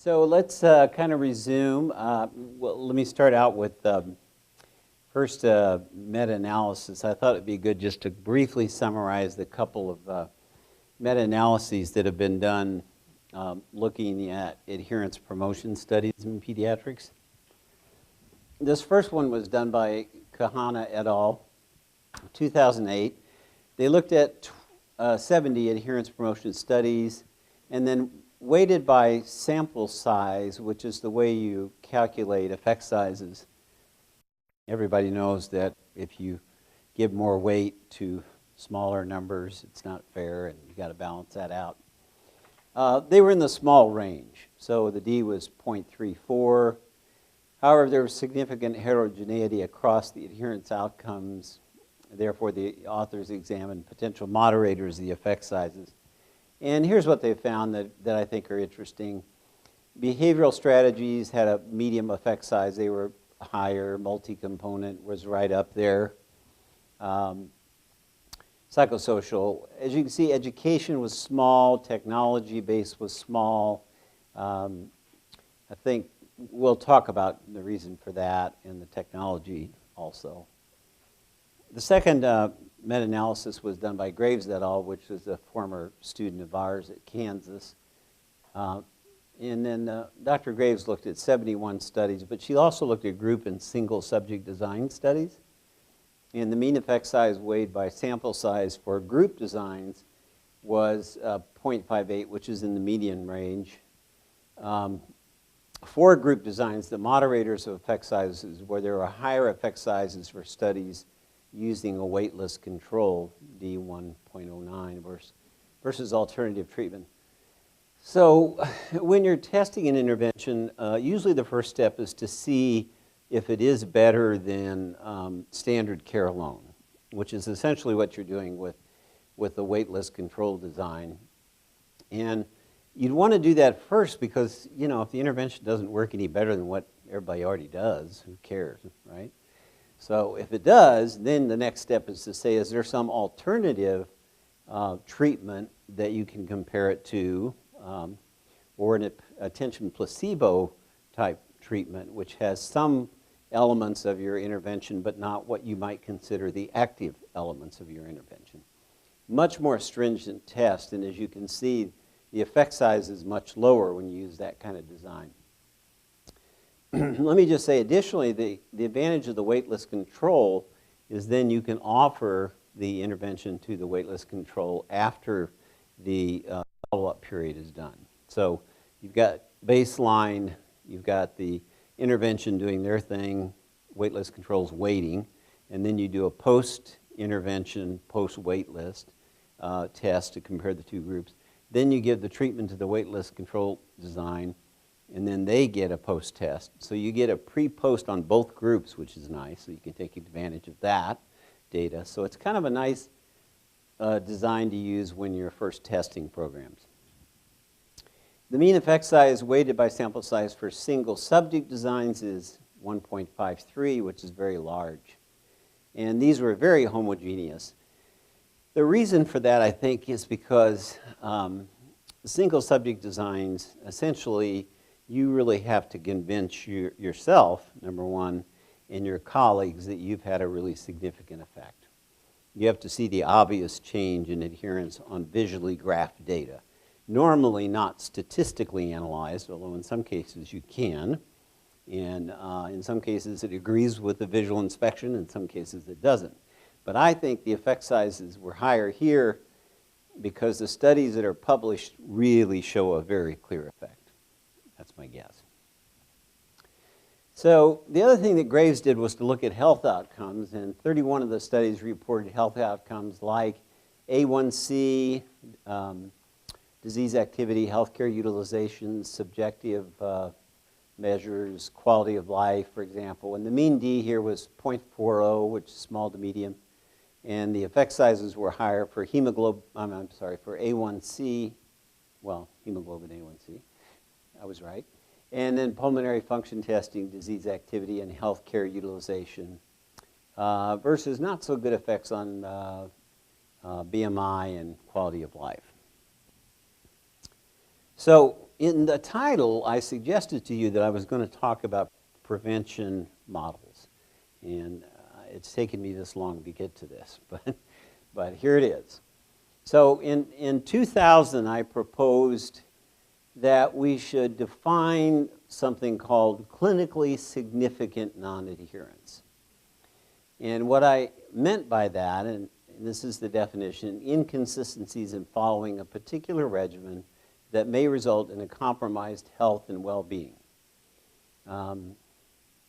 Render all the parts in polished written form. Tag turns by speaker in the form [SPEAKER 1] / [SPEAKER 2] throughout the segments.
[SPEAKER 1] So let's kind of resume. Well, let me start out with first meta-analysis. I thought it'd be good just to briefly summarize the couple of meta-analyses that have been done looking at adherence promotion studies in pediatrics. This first one was done by Kahana et al., 2008. They looked at 70 adherence promotion studies and then weighted by sample size, which is the way you calculate effect sizes. Everybody knows that if you give more weight to smaller numbers, it's not fair, and you got to balance that out. They were in the small range, so the D was 0.34. However, there was significant heterogeneity across the adherence outcomes. Therefore, the authors examined potential moderators of the effect sizes. And here's what they found that I think are interesting. Behavioral strategies had a medium effect size. They were higher. Multi-component was right up there. Psychosocial, as you can see, education was small. Technology base was small. I think we'll talk about the reason for that and the technology also. The second meta-analysis was done by Graves et al., which is a former student of ours at Kansas. And then Dr. Graves looked at 71 studies, but she also looked at group and single subject design studies. And the mean effect size weighed by sample size for group designs was 0.58, which is in the median range. For group designs, the moderators of effect sizes, where there were higher effect sizes for studies using a weightless control, D 1.09 versus alternative treatment. So when you're testing an intervention, usually the first step is to see if it is better than standard care alone, which is essentially what you're doing with the weightless control design. And you'd want to do that first because, you know, if the intervention doesn't work any better than what everybody already does, who cares, right? So if it does, then the next step is to say, is there some alternative treatment that you can compare it to, or an attention placebo type treatment, which has some elements of your intervention, but not what you might consider the active elements of your intervention. Much more stringent test, and as you can see, the effect size is much lower when you use that kind of design. Let me just say, additionally, the advantage of the weightless control is then you can offer the intervention to the weightless control after the follow-up period is done. So you've got baseline, you've got the intervention doing their thing, weightless controls waiting, and then you do a post-intervention, post-weightless test to compare the two groups. Then you give the treatment to the weightless control design, and then they get a post-test. So you get a pre-post on both groups, which is nice, so you can take advantage of that data. So it's kind of a nice design to use when you're first testing programs. The mean effect size weighted by sample size for single subject designs is 1.53, which is very large. And these were very homogeneous. The reason for that, I think, is because single subject designs, essentially, you really have to convince yourself, number one, and your colleagues that you've had a really significant effect. You have to see the obvious change in adherence on visually graphed data. Normally not statistically analyzed, although in some cases you can. And in some cases it agrees with the visual inspection, in some cases it doesn't. But I think the effect sizes were higher here because the studies that are published really show a very clear effect. That's my guess. So the other thing that Graves did was to look at health outcomes, and 31 of the studies reported health outcomes like A1C, disease activity, healthcare utilization, subjective measures, quality of life, for example. And the mean D here was 0.40, which is small to medium. And the effect sizes were higher for for A1C, well, hemoglobin A1C, I was right. And then pulmonary function testing, disease activity, and healthcare utilization versus not so good effects on BMI and quality of life. So in the title, I suggested to you that I was going to talk about prevention models. And it's taken me this long to get to this, but here it is. So in 2000, I proposed that we should define something called clinically significant non-adherence. And what I meant by that, and this is the definition, inconsistencies in following a particular regimen that may result in a compromised health and well-being.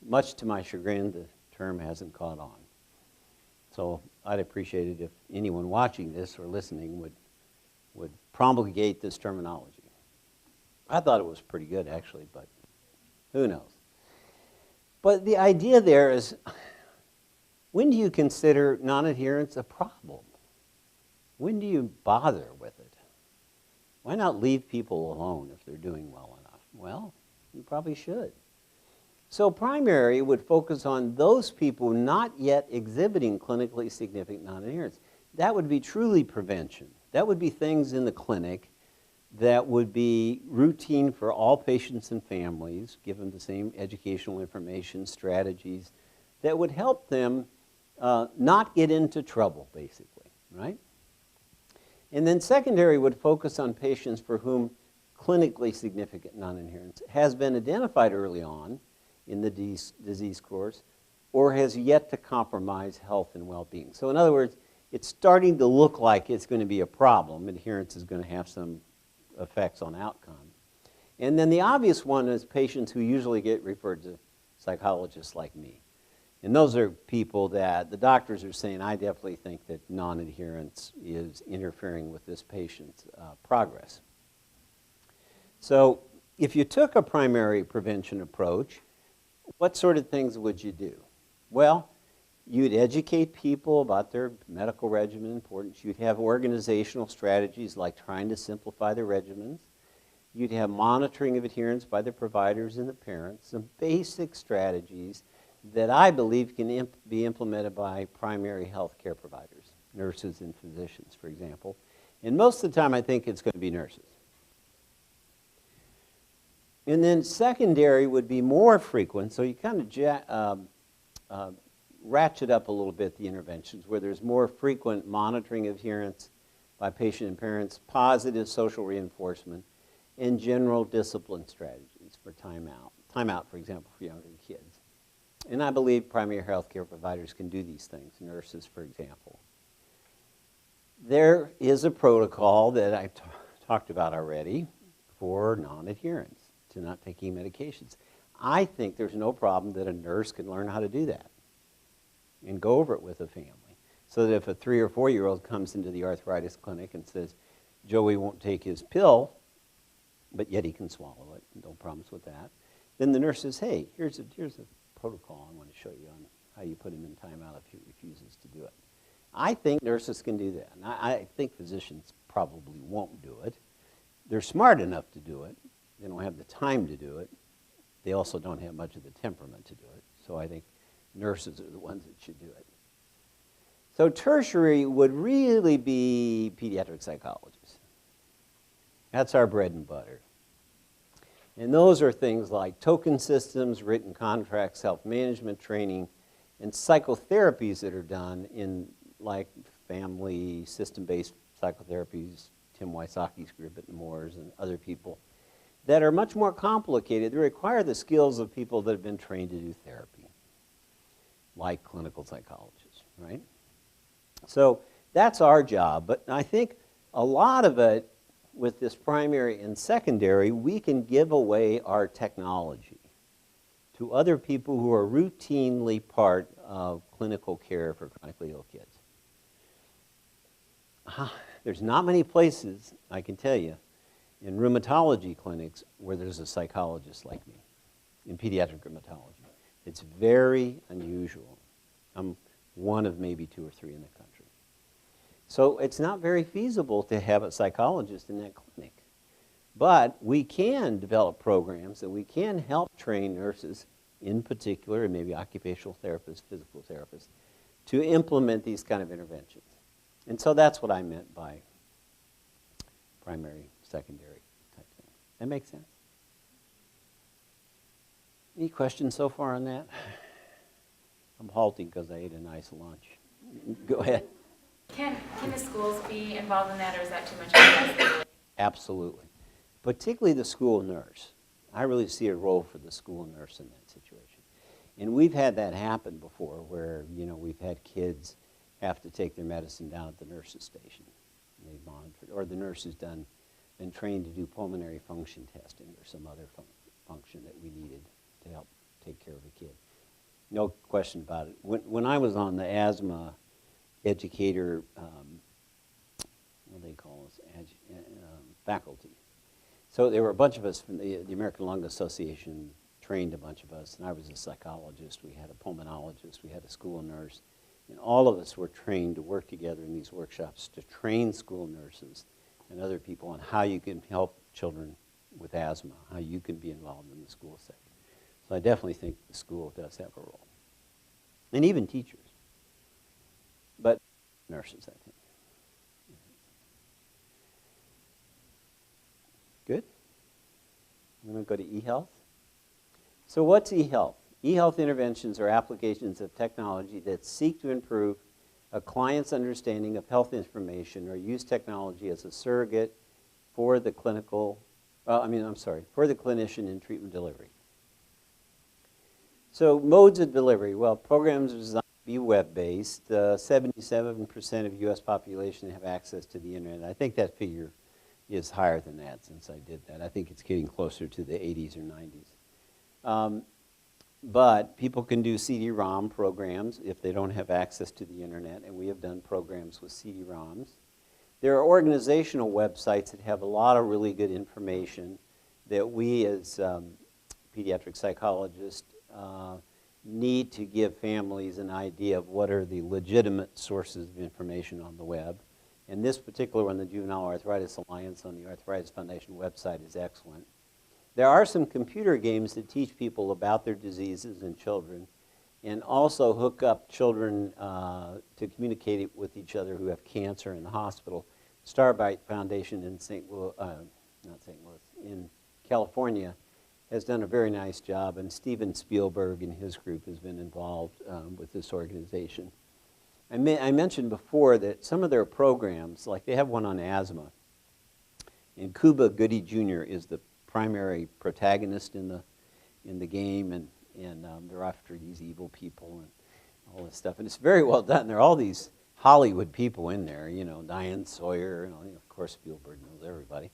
[SPEAKER 1] Much to my chagrin, the term hasn't caught on. So I'd appreciate it if anyone watching this or listening would promulgate this terminology. I thought it was pretty good, actually, but who knows? But the idea there is, when do you consider non-adherence a problem? When do you bother with it? Why not leave people alone if they're doing well enough? Well, you probably should. So primary would focus on those people not yet exhibiting clinically significant non-adherence. That would be truly prevention. That would be things in the clinic that would be routine for all patients and families, give them the same educational information, strategies, that would help them not get into trouble, basically, right? And then secondary would focus on patients for whom clinically significant non-adherence has been identified early on in the disease course or has yet to compromise health and well-being. So in other words, it's starting to look like it's going to be a problem. Adherence is going to have some effects on outcome. And then the obvious one is patients who usually get referred to psychologists like me. And those are people that the doctors are saying, I definitely think that non-adherence is interfering with this patient's progress. So if you took a primary prevention approach, what sort of things would you do? Well, you'd educate people about their medical regimen importance. You'd have organizational strategies like trying to simplify their regimens. You'd have monitoring of adherence by the providers and the parents, some basic strategies that I believe can be implemented by primary health care providers, nurses and physicians, for example. And most of the time, I think it's going to be nurses. And then secondary would be more frequent, so you kind of ratchet up a little bit the interventions where there's more frequent monitoring of adherence by patient and parents, positive social reinforcement, and general discipline strategies for timeout. Timeout, for example, for younger kids. And I believe primary health care providers can do these things, nurses, for example. There is a protocol that I've talked about already for non-adherence to not taking medications. I think there's no problem that a nurse can learn how to do that and go over it with a family. So that if a 3 or 4-year-old comes into the arthritis clinic and says, Joey won't take his pill, but yet he can swallow it, no problems with that, then the nurse says, hey, here's a protocol I want to show you on how you put him in timeout if he refuses to do it. I think nurses can do that. And I think physicians probably won't do it. They're smart enough to do it. They don't have the time to do it. They also don't have much of the temperament to do it. So I think nurses are the ones that should do it. So tertiary would really be pediatric psychologists. That's our bread and butter. And those are things like token systems, written contracts, self-management training, and psychotherapies that are done in like family system-based psychotherapies, Tim Wysocki's group at Nemours and other people, that are much more complicated. They require the skills of people that have been trained to do therapy, like clinical psychologists, right? So that's our job, but I think a lot of it with this primary and secondary, we can give away our technology to other people who are routinely part of clinical care for chronically ill kids. There's not many places, I can tell you, in rheumatology clinics where there's a psychologist like me, in pediatric rheumatology. It's very unusual. I'm one of maybe 2 or 3 in the country. So it's not very feasible to have a psychologist in that clinic. But we can develop programs and we can help train nurses in particular, and maybe occupational therapists, physical therapists, to implement these kind of interventions. And so that's what I meant by primary, secondary type thing. That makes sense? Any questions so far on that? I'm halting because I ate a nice lunch. Go ahead.
[SPEAKER 2] Can the schools be involved in that, or is that too much of a
[SPEAKER 1] Absolutely. Particularly the school nurse. I really see a role for the school nurse in that situation. And we've had that happen before where, we've had kids have to take their medicine down at the nurse's station. And they've monitored, or the nurse has been trained to do pulmonary function testing or some other function that we needed to help take care of a kid. No question about it. When I was on the asthma educator, what do they call us, faculty. So there were a bunch of us from the American Lung Association, trained a bunch of us, and I was a psychologist, we had a pulmonologist, we had a school nurse, and all of us were trained to work together in these workshops to train school nurses and other people on how you can help children with asthma, how you can be involved in the school setting. So I definitely think the school does have a role. And even teachers. But nurses, I think. Good? I'm going to go to e-health. So what's e-health? E-health interventions are applications of technology that seek to improve a client's understanding of health information or use technology as a surrogate for the for the clinician in treatment delivery. So modes of delivery. Well, programs are designed to be web-based. 77% of U.S. population have access to the internet. I think that figure is higher than that since I did that. I think it's getting closer to the 80s or 90s. But people can do CD-ROM programs if they don't have access to the internet, and we have done programs with CD-ROMs. There are organizational websites that have a lot of really good information that we as pediatric psychologists need to give families an idea of what are the legitimate sources of information on the web. And this particular one, the Juvenile Arthritis Alliance on the Arthritis Foundation website, is excellent. There are some computer games that teach people about their diseases in children and also hook up children to communicate with each other who have cancer in the hospital. Starbite Foundation in in California has done a very nice job, and Steven Spielberg and his group has been involved with this organization. I mentioned before that some of their programs, like they have one on asthma, and Cuba Goody Jr. is the primary protagonist in the game, and they're after these evil people and all this stuff, and it's very well done. There are all these Hollywood people in there, Diane Sawyer, and of course Spielberg knows everybody,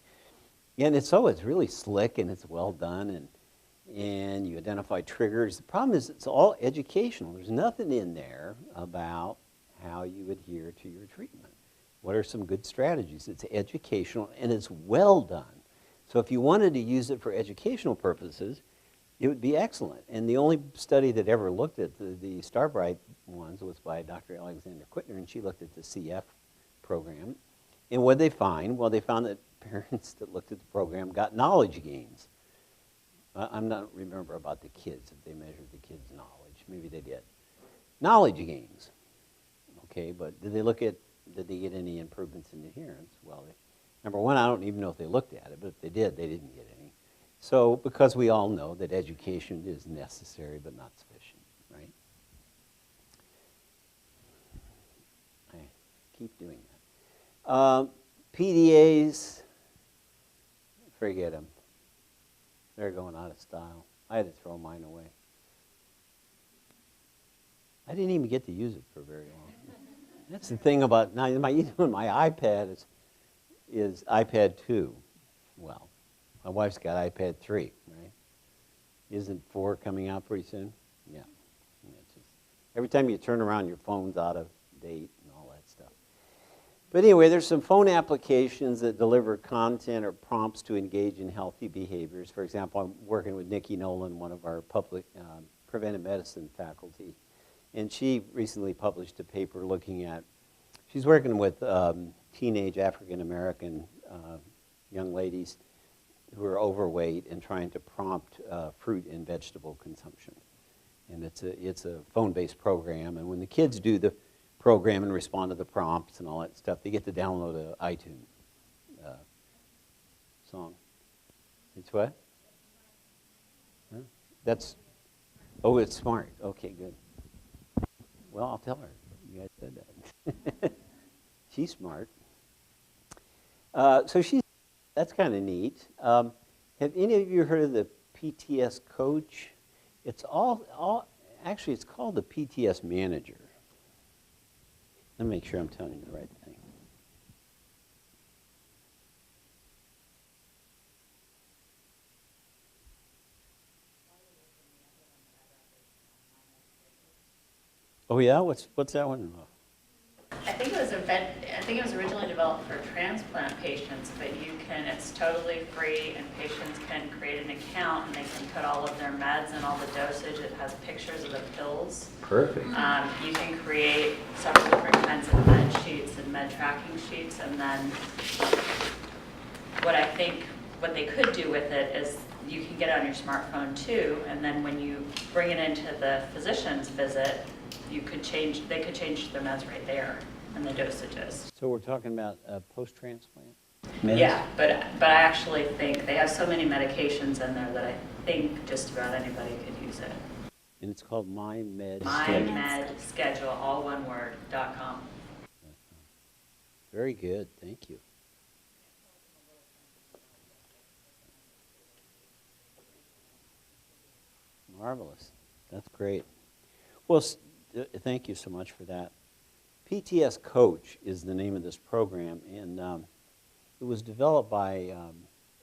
[SPEAKER 1] and it's really slick and it's well done, and you identify triggers. The problem is it's all educational. There's nothing in there about how you adhere to your treatment. What are some good strategies? It's educational and it's well done. So if you wanted to use it for educational purposes, it would be excellent. And the only study that ever looked at the Starbright ones was by Dr. Alexander Quittner, and she looked at the CF program. And what did they find? Well, they found that parents that looked at the program got knowledge gains. I'm not remember about the kids, if they measured the kids' knowledge. Maybe they did. Knowledge gains. Okay, but did they get any improvements in adherence? Well, number one, I don't even know if they looked at it, but if they did, they didn't get any. So, because we all know that education is necessary but not sufficient, right? I keep doing that. PDAs, forget them. They're going out of style. I had to throw mine away. I didn't even get to use it for very long. That's the thing about now. My iPad is iPad 2. Well, my wife's got iPad 3, right? Isn't 4 coming out pretty soon? Yeah. It's just, every time you turn around, your phone's out of date and all that stuff. But anyway, there's some phone applications that deliver content or prompts to engage in healthy behaviors. For example, I'm working with Nikki Nolan, one of our public preventive medicine faculty. And she recently published a paper looking at, she's working with teenage African-American young ladies who are overweight and trying to prompt fruit and vegetable consumption. And it's a phone-based program, and when the kids do the program and respond to the prompts and all that stuff, they get to download an iTunes song. It's what? Huh? That's, oh, it's smart. Okay, good. Well, I'll tell her. You guys said that. She's smart. So that's kind of neat. Have any of you heard of the PTS coach? It's actually, it's called the PTS manager. Let me make sure I'm telling you the right thing. Oh yeah, what's that one about?
[SPEAKER 2] I think it was originally developed for transplant patients, but it's totally free and patients can create an account and they can put all of their meds and all the dosage. It has pictures of the pills.
[SPEAKER 1] Perfect.
[SPEAKER 2] You can create several different kinds of med sheets and med tracking sheets, and then what they could do with it is you can get it on your smartphone too, and then when you bring it into the physician's visit, they could change their meds right there and the dosages.
[SPEAKER 1] So we're talking about post-transplant?
[SPEAKER 2] Yeah, but I actually think they have so many medications in there that I think just about anybody could use it.
[SPEAKER 1] And it's called MyMed.
[SPEAKER 2] MyMedSchedule, all one word, .com.
[SPEAKER 1] Very good, thank you. Marvelous, that's great. Well, thank you so much for that. PTS Coach is the name of this program, and it was developed by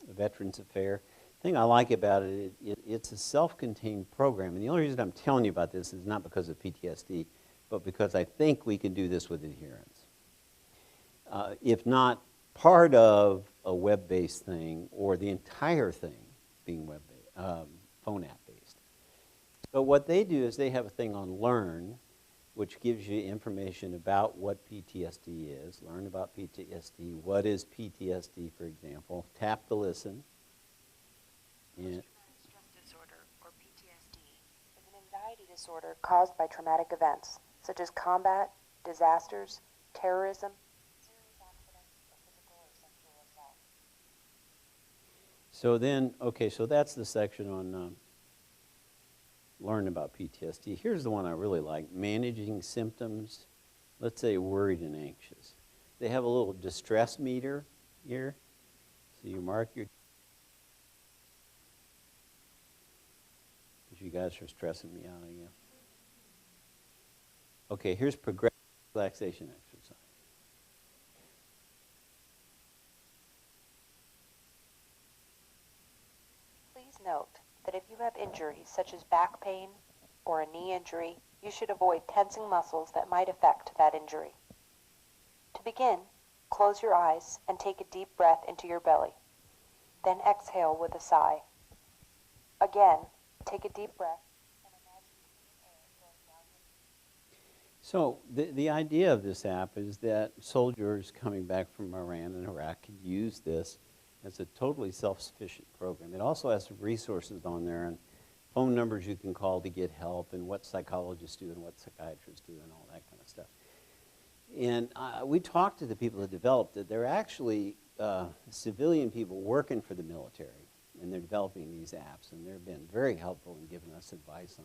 [SPEAKER 1] Veterans Affairs. The thing I like about it's a self-contained program, and the only reason I'm telling you about this is not because of PTSD, but because I think we can do this with adherence. If not part of a web-based thing, or the entire thing being web-based, phone app-based. So what they do is they have a thing on Learn, which gives you information about what PTSD is. Learn about PTSD. What is PTSD, for example? Tap to listen.
[SPEAKER 3] Post-traumatic stress disorder, or PTSD, is an anxiety disorder caused by traumatic events, such as combat, disasters, terrorism, serious accidents, or physical or sexual assault.
[SPEAKER 1] So then, okay, so that's the section on Learn about PTSD. Here's the one I really like, managing symptoms, let's say worried and anxious. They have a little distress meter here. So you mark your, because you guys are stressing me out again. Okay, here's progressive relaxation exercise.
[SPEAKER 3] Please note that if you have injuries such as back pain or a knee injury, you should avoid tensing muscles that might affect that injury. To begin, close your eyes and take a deep breath into your belly. Then exhale with a sigh. Again, take a deep breath and imagine clean air flowing down your.
[SPEAKER 1] So the idea of this app is that soldiers coming back from Iran and Iraq can use this. It's a totally self-sufficient program. It also has some resources on there and phone numbers you can call to get help and what psychologists do and what psychiatrists do and all that kind of stuff. And we talked to the people that developed it. They're actually civilian people working for the military, and they're developing these apps, and they've been very helpful in giving us advice on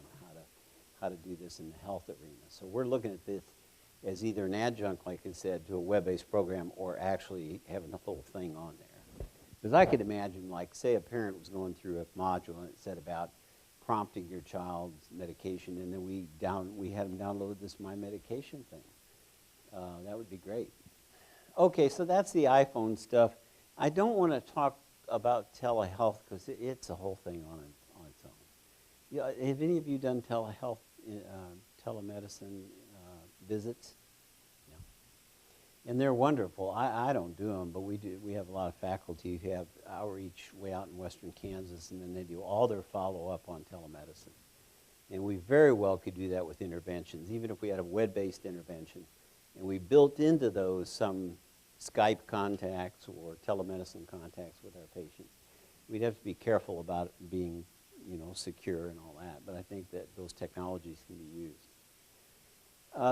[SPEAKER 1] how to do this in the health arena. So we're looking at this as either an adjunct, like I said, to a web-based program or actually having the whole thing on there. Because I could imagine, like, say a parent was going through a module and it said about prompting your child's medication, and then we had them download this My Medication thing. That would be great. Okay, so that's the iPhone stuff. I don't want to talk about telehealth because it's a whole thing on its own. Yeah, have any of you done telehealth, telemedicine visits? And they're wonderful. I don't do them, but we do. We have a lot of faculty who have outreach way out in western Kansas, and then they do all their follow-up on telemedicine. And we very well could do that with interventions, even if we had a web-based intervention. And we built into those some Skype contacts or telemedicine contacts with our patients. We'd have to be careful about it being, secure and all that, but I think that those technologies can be used.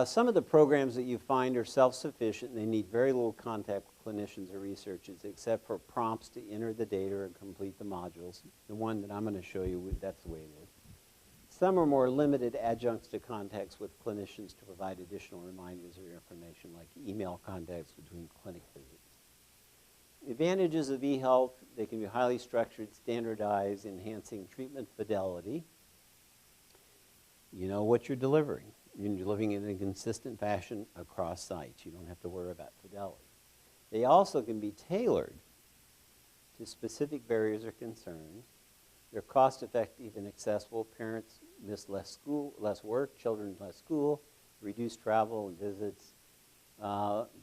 [SPEAKER 1] Some of the programs that you find are self-sufficient. They need very little contact with clinicians or researchers, except for prompts to enter the data and complete the modules. The one that I'm going to show you, that's the way it is. Some are more limited adjuncts to contacts with clinicians to provide additional reminders or information, like email contacts between clinic visits. Advantages of eHealth: they can be highly structured, standardized, enhancing treatment fidelity. You know what you're delivering. You're delivering it in a consistent fashion across sites. You don't have to worry about fidelity. They also can be tailored to specific barriers or concerns. They're cost-effective and accessible. Parents miss less work, children less school, reduced travel and visits.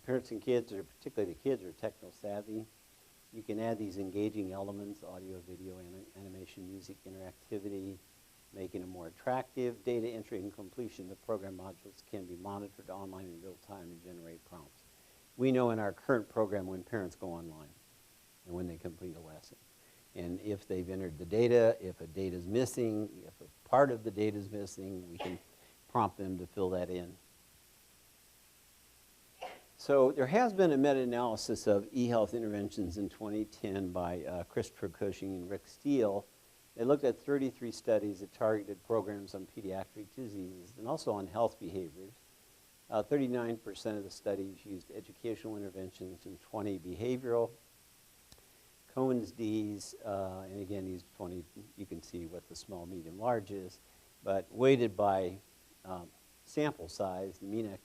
[SPEAKER 1] Parents and kids, or particularly the kids, are techno-savvy. You can add these engaging elements: audio, video, animation, music, interactivity, making it more attractive. Data entry and completion of program modules can be monitored online in real time and generate prompts. We know in our current program when parents go online and when they complete a lesson. And if they've entered the data, if a data is missing, if a part of the data is missing, we can prompt them to fill that in. So there has been a meta-analysis of eHealth interventions in 2010 by Christopher Cushing and Rick Steele. They looked at 33 studies that targeted programs on pediatric diseases and also on health behaviors. 39% of the studies used educational interventions and 20 behavioral. Cohen's D's, and again, these 20, you can see what the small, medium, large is, but weighted by sample size. The mean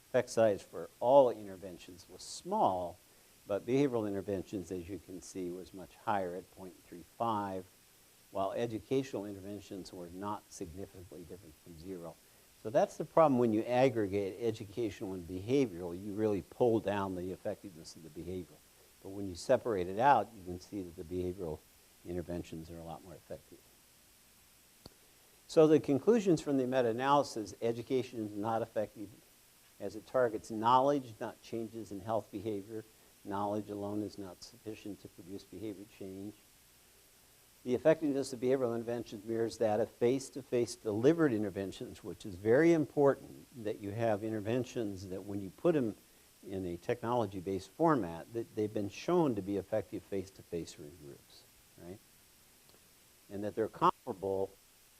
[SPEAKER 1] effect size for all interventions was small, but behavioral interventions, as you can see, was much higher at 0.35, while educational interventions were not significantly different from 0. So that's the problem when you aggregate educational and behavioral. You really pull down the effectiveness of the behavioral. But when you separate it out, you can see that the behavioral interventions are a lot more effective. So the conclusions from the meta-analysis: education is not effective as it targets knowledge, not changes in health behavior. Knowledge alone is not sufficient to produce behavior change. The effectiveness of behavioral interventions mirrors that of face-to-face delivered interventions, which is very important that you have interventions that when you put them in a technology-based format, that they've been shown to be effective face-to-face or in groups, right? And that they're comparable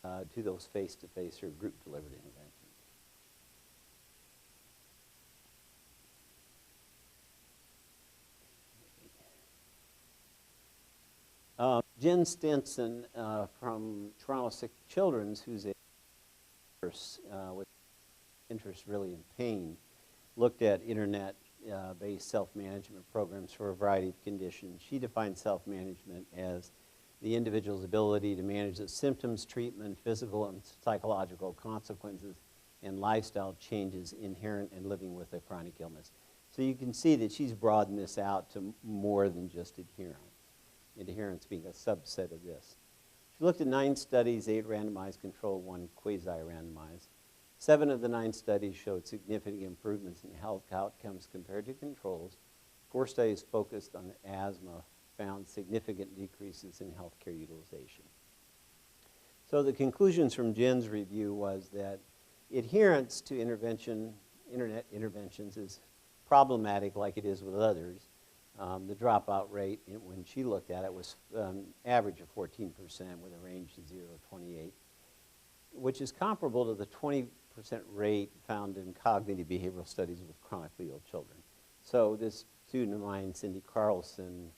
[SPEAKER 1] to those face-to-face or group-delivered interventions. Jen Stinson from Toronto Sick Children's, who's a nurse with interest really in pain, looked at internet-based self-management programs for a variety of conditions. She defined self-management as the individual's ability to manage the symptoms, treatment, physical and psychological consequences, and lifestyle changes inherent in living with a chronic illness. So you can see that she's broadened this out to more than just adherence. Adherence being a subset of this. She looked at 9 studies, 8 randomized controlled, 1 quasi-randomized. 7 of the 9 studies showed significant improvements in health outcomes compared to controls. 4 studies focused on asthma found significant decreases in healthcare utilization. So the conclusions from Jen's review was that adherence to internet interventions is problematic like it is with others. The dropout rate, when she looked at it, was average of 14% with a range of 0 to 28, which is comparable to the 20% rate found in cognitive behavioral studies with chronically ill children. So this student of mine, Cindy Carlson,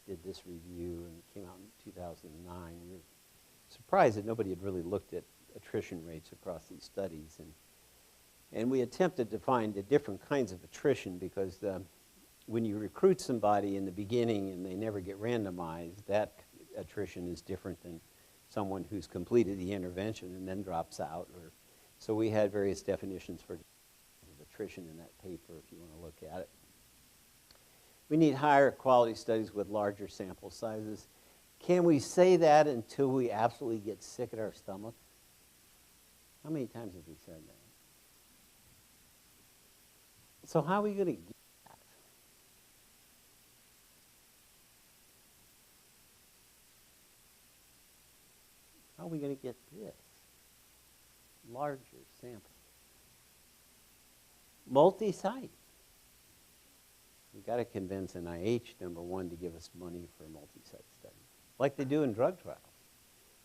[SPEAKER 1] did this review and it came out in 2009. We were surprised that nobody had really looked at attrition rates across these studies. And we attempted to find the different kinds of attrition because when you recruit somebody in the beginning and they never get randomized, that attrition is different than someone who's completed the intervention and then drops out. So we had various definitions for attrition in that paper if you want to look at it. We need higher quality studies with larger sample sizes. Can we say that until we absolutely get sick at our stomach? How many times have we said that? So how are we going to get that? How are we going to get this? Larger sample. Multi-site. We've got to convince NIH, number one, to give us money for a multi-site study, like they do in drug trials.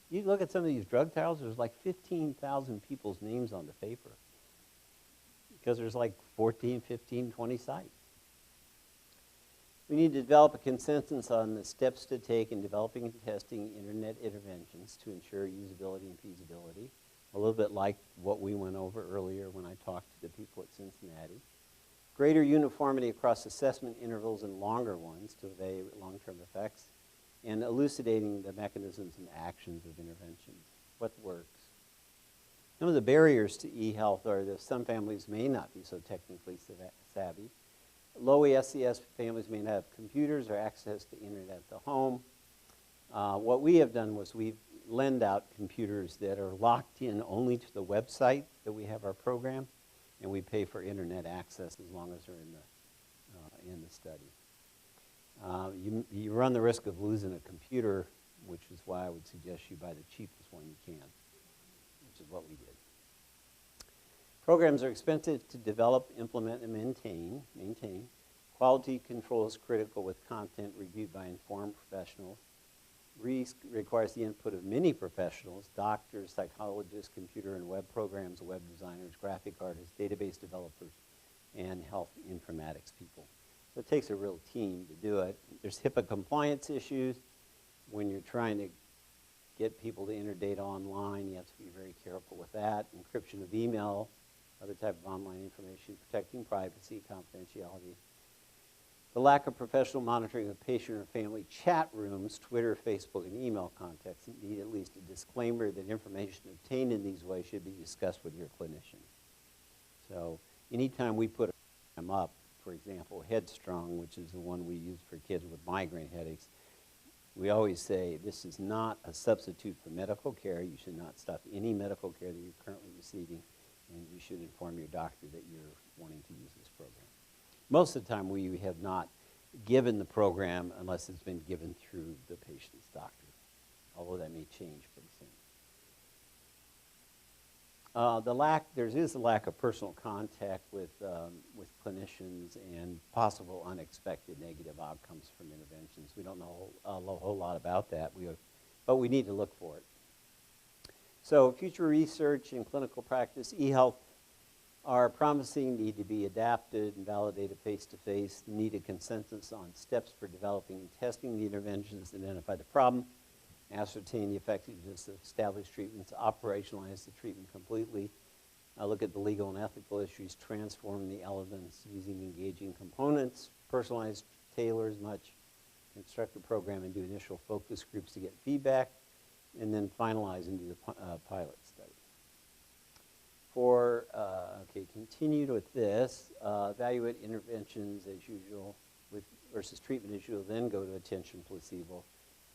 [SPEAKER 1] You look at some of these drug trials, there's like 15,000 people's names on the paper because there's like 14, 15, 20 sites. We need to develop a consensus on the steps to take in developing and testing internet interventions to ensure usability and feasibility, a little bit like what we went over earlier when I talked to the people at Cincinnati. Greater uniformity across assessment intervals and longer ones to evaluate long-term effects, and elucidating the mechanisms and actions of interventions. What works? Some of the barriers to e-health are that some families may not be so technically savvy. Low ESCS families may not have computers or access to internet at the home. What we have done was we've lend out computers that are locked in only to the website that we have our program, and we pay for internet access as long as they're in the study. You run the risk of losing a computer, which is why I would suggest you buy the cheapest one you can, which is what we did. Programs are expensive to develop, implement, and maintain. Quality control is critical with content reviewed by informed professionals. Requires the input of many professionals, doctors, psychologists, computer and web programs, web designers, graphic artists, database developers, and health informatics people. So it takes a real team to do it. There's HIPAA compliance issues. When you're trying to get people to enter data online, you have to be very careful with that. Encryption of email, other type of online information, protecting privacy, confidentiality. The lack of professional monitoring of patient or family chat rooms, Twitter, Facebook, and email contacts need at least a disclaimer that information obtained in these ways should be discussed with your clinician. So anytime we put a program up, for example, Headstrong, which is the one we use for kids with migraine headaches, we always say this is not a substitute for medical care. You should not stop any medical care that you're currently receiving, and you should inform your doctor that you're wanting to use this program. Most of the time, we have not given the program unless it's been given through the patient's doctor, although that may change pretty soon. There is a lack of personal contact with clinicians and possible unexpected negative outcomes from interventions. We don't know a whole lot about that, but we need to look for it. So future research and clinical practice, e-health are promising, need to be adapted and validated face-to-face, need a consensus on steps for developing and testing the interventions, identify the problem, ascertain the effectiveness of established treatments, operationalize the treatment completely, look at the legal and ethical issues, transform the elements using engaging components, personalize, tailor as much, construct a program and do initial focus groups to get feedback, and then finalize and do the pilot study. Continued with this, evaluate interventions as usual versus treatment as usual, then go to attention placebo.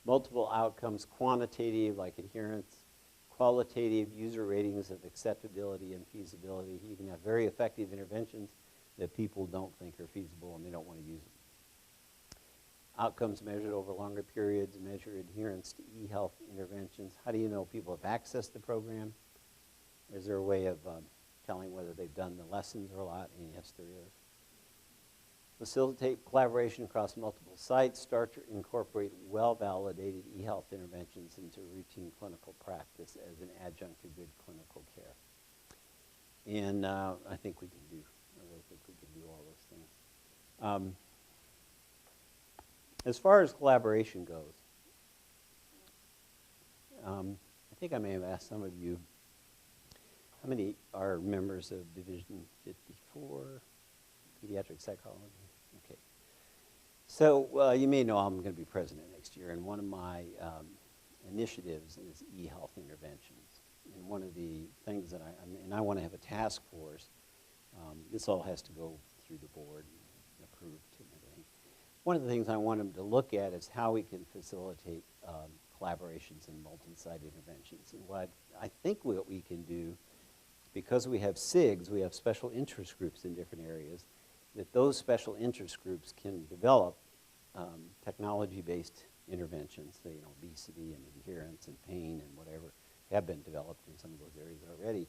[SPEAKER 1] Multiple outcomes, quantitative like adherence, qualitative user ratings of acceptability and feasibility. You can have very effective interventions that people don't think are feasible and they don't want to use them. Outcomes measured over longer periods, measure adherence to e-health interventions. How do you know people have accessed the program? Is there a way of telling whether they've done the lessons or not? And yes, there is. Facilitate collaboration across multiple sites. Start to incorporate well-validated e-health interventions into routine clinical practice as an adjunct to good clinical care. And I really think we can do all those things. As far as collaboration goes, I think I may have asked some of you, how many are members of Division 54, Pediatric Psychology? Okay. So you may know I'm going to be president next year, and one of my initiatives is e-health interventions. And one of the things that I want to have a task force. This all has to go through the board and approved and everything. One of the things I want them to look at is how we can facilitate collaborations and multi-site interventions. And what I think what we can do, because we have SIGs, we have special interest groups in different areas, that those special interest groups can develop technology-based interventions, say, obesity and adherence and pain and whatever have been developed in some of those areas already,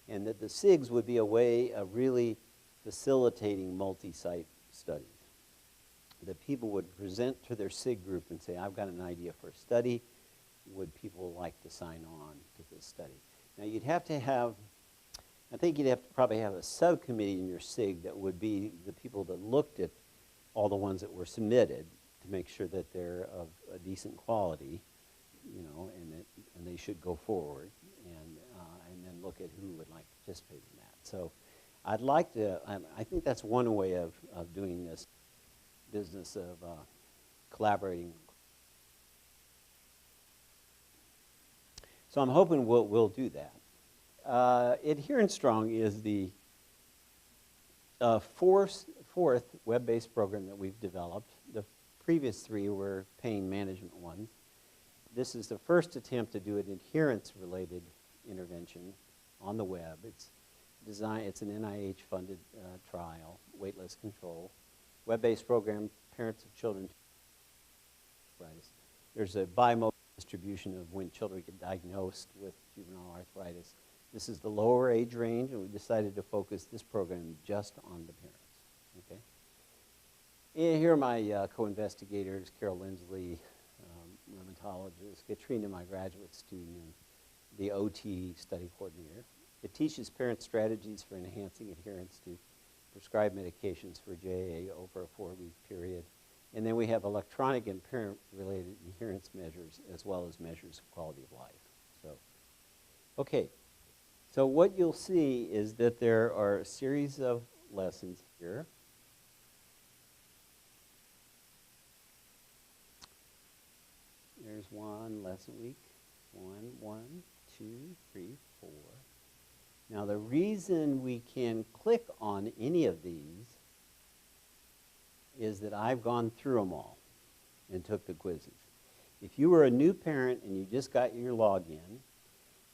[SPEAKER 1] and that the SIGs would be a way of really facilitating multi-site studies. That people would present to their SIG group and say, I've got an idea for a study. Would people like to sign on to this study? Now you'd have to have, I think you'd have to probably have a subcommittee in your SIG that would be the people that looked at all the ones that were submitted to make sure that they're of a decent quality, you know, and they should go forward, and then look at who would like to participate in that. So I'd like to, I think that's one way of doing this business of collaborating. So I'm hoping we'll do that. Adherence-Strong is the fourth web-based program that we've developed. The previous three were pain management ones. This is the first attempt to do an adherence-related intervention on the web. It's an NIH-funded trial, waitlist control, web-based program, parents of children. There's a bimodal distribution of when children get diagnosed with juvenile arthritis. This is the lower age range, and we decided to focus this program just on the parents. Okay. And here are my co-investigators: Carol Lindsley, rheumatologist; Katrina, my graduate student, and the OT study coordinator. It teaches parents strategies for enhancing adherence to prescribed medications for JA over a 4-week period. And then we have electronic and parent-related adherence measures as well as measures of quality of life. So, okay. So what you'll see is that there are a series of lessons here. There's one lesson week. 1, 2, 3, 4. Now the reason we can click on any of these is that I've gone through them all and took the quizzes. If you were a new parent and you just got your login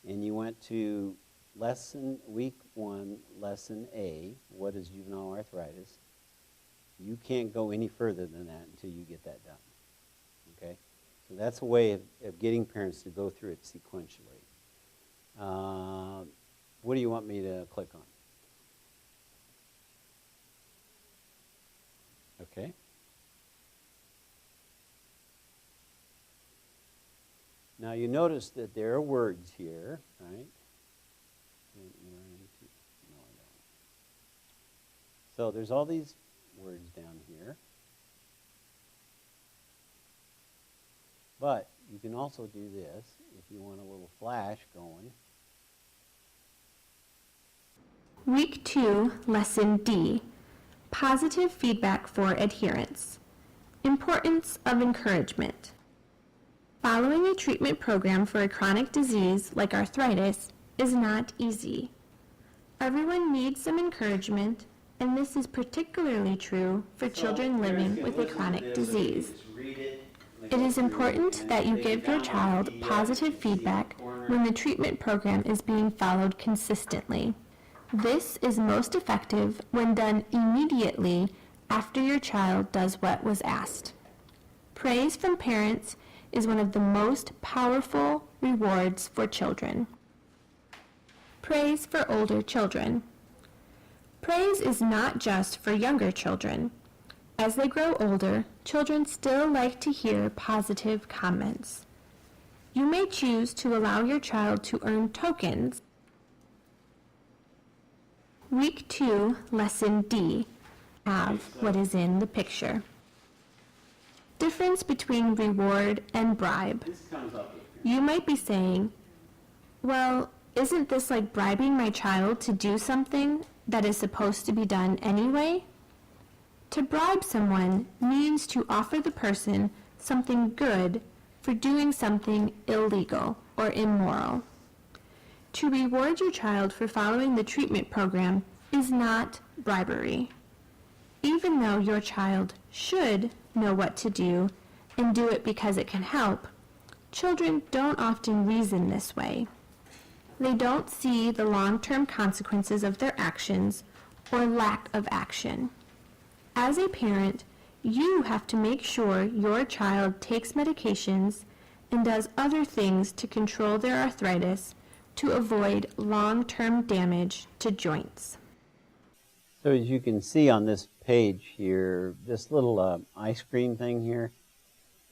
[SPEAKER 1] and you went to week 1, lesson A, what is juvenile arthritis, you can't go any further than that until you get that done. Okay? So that's a way of getting parents to go through it sequentially. What do you want me to click on? Okay. Now you notice that there are words here, right? No, I don't. So there's all these words down here. But you can also do this if you want a little flash going.
[SPEAKER 4] Week 2, Lesson D, Positive Feedback for Adherence. Importance of encouragement. Following a treatment program for a chronic disease like arthritis is not easy. Everyone needs some encouragement, and this is particularly true for children living with a chronic disease. It is important that you give your child positive feedback when the treatment program is being followed consistently. This is most effective when done immediately after your child does what was asked. Praise from parents is one of the most powerful rewards for children. Praise for older children. Praise is not just for younger children. As they grow older, children still like to hear positive comments. You may choose to allow your child to earn tokens. Week 2, Lesson D, have what is in the picture. Difference between reward and bribe. You might be saying, well, isn't this like bribing my child to do something that is supposed to be done anyway? To bribe someone means to offer the person something good for doing something illegal or immoral. To reward your child for following the treatment program is not bribery. Even though your child should know what to do and do it because it can help, children don't often reason this way. They don't see the long-term consequences of their actions or lack of action. As a parent, you have to make sure your child takes medications and does other things to control their arthritis to avoid long-term damage to joints.
[SPEAKER 1] So as you can see on this page here, this little ice cream thing here,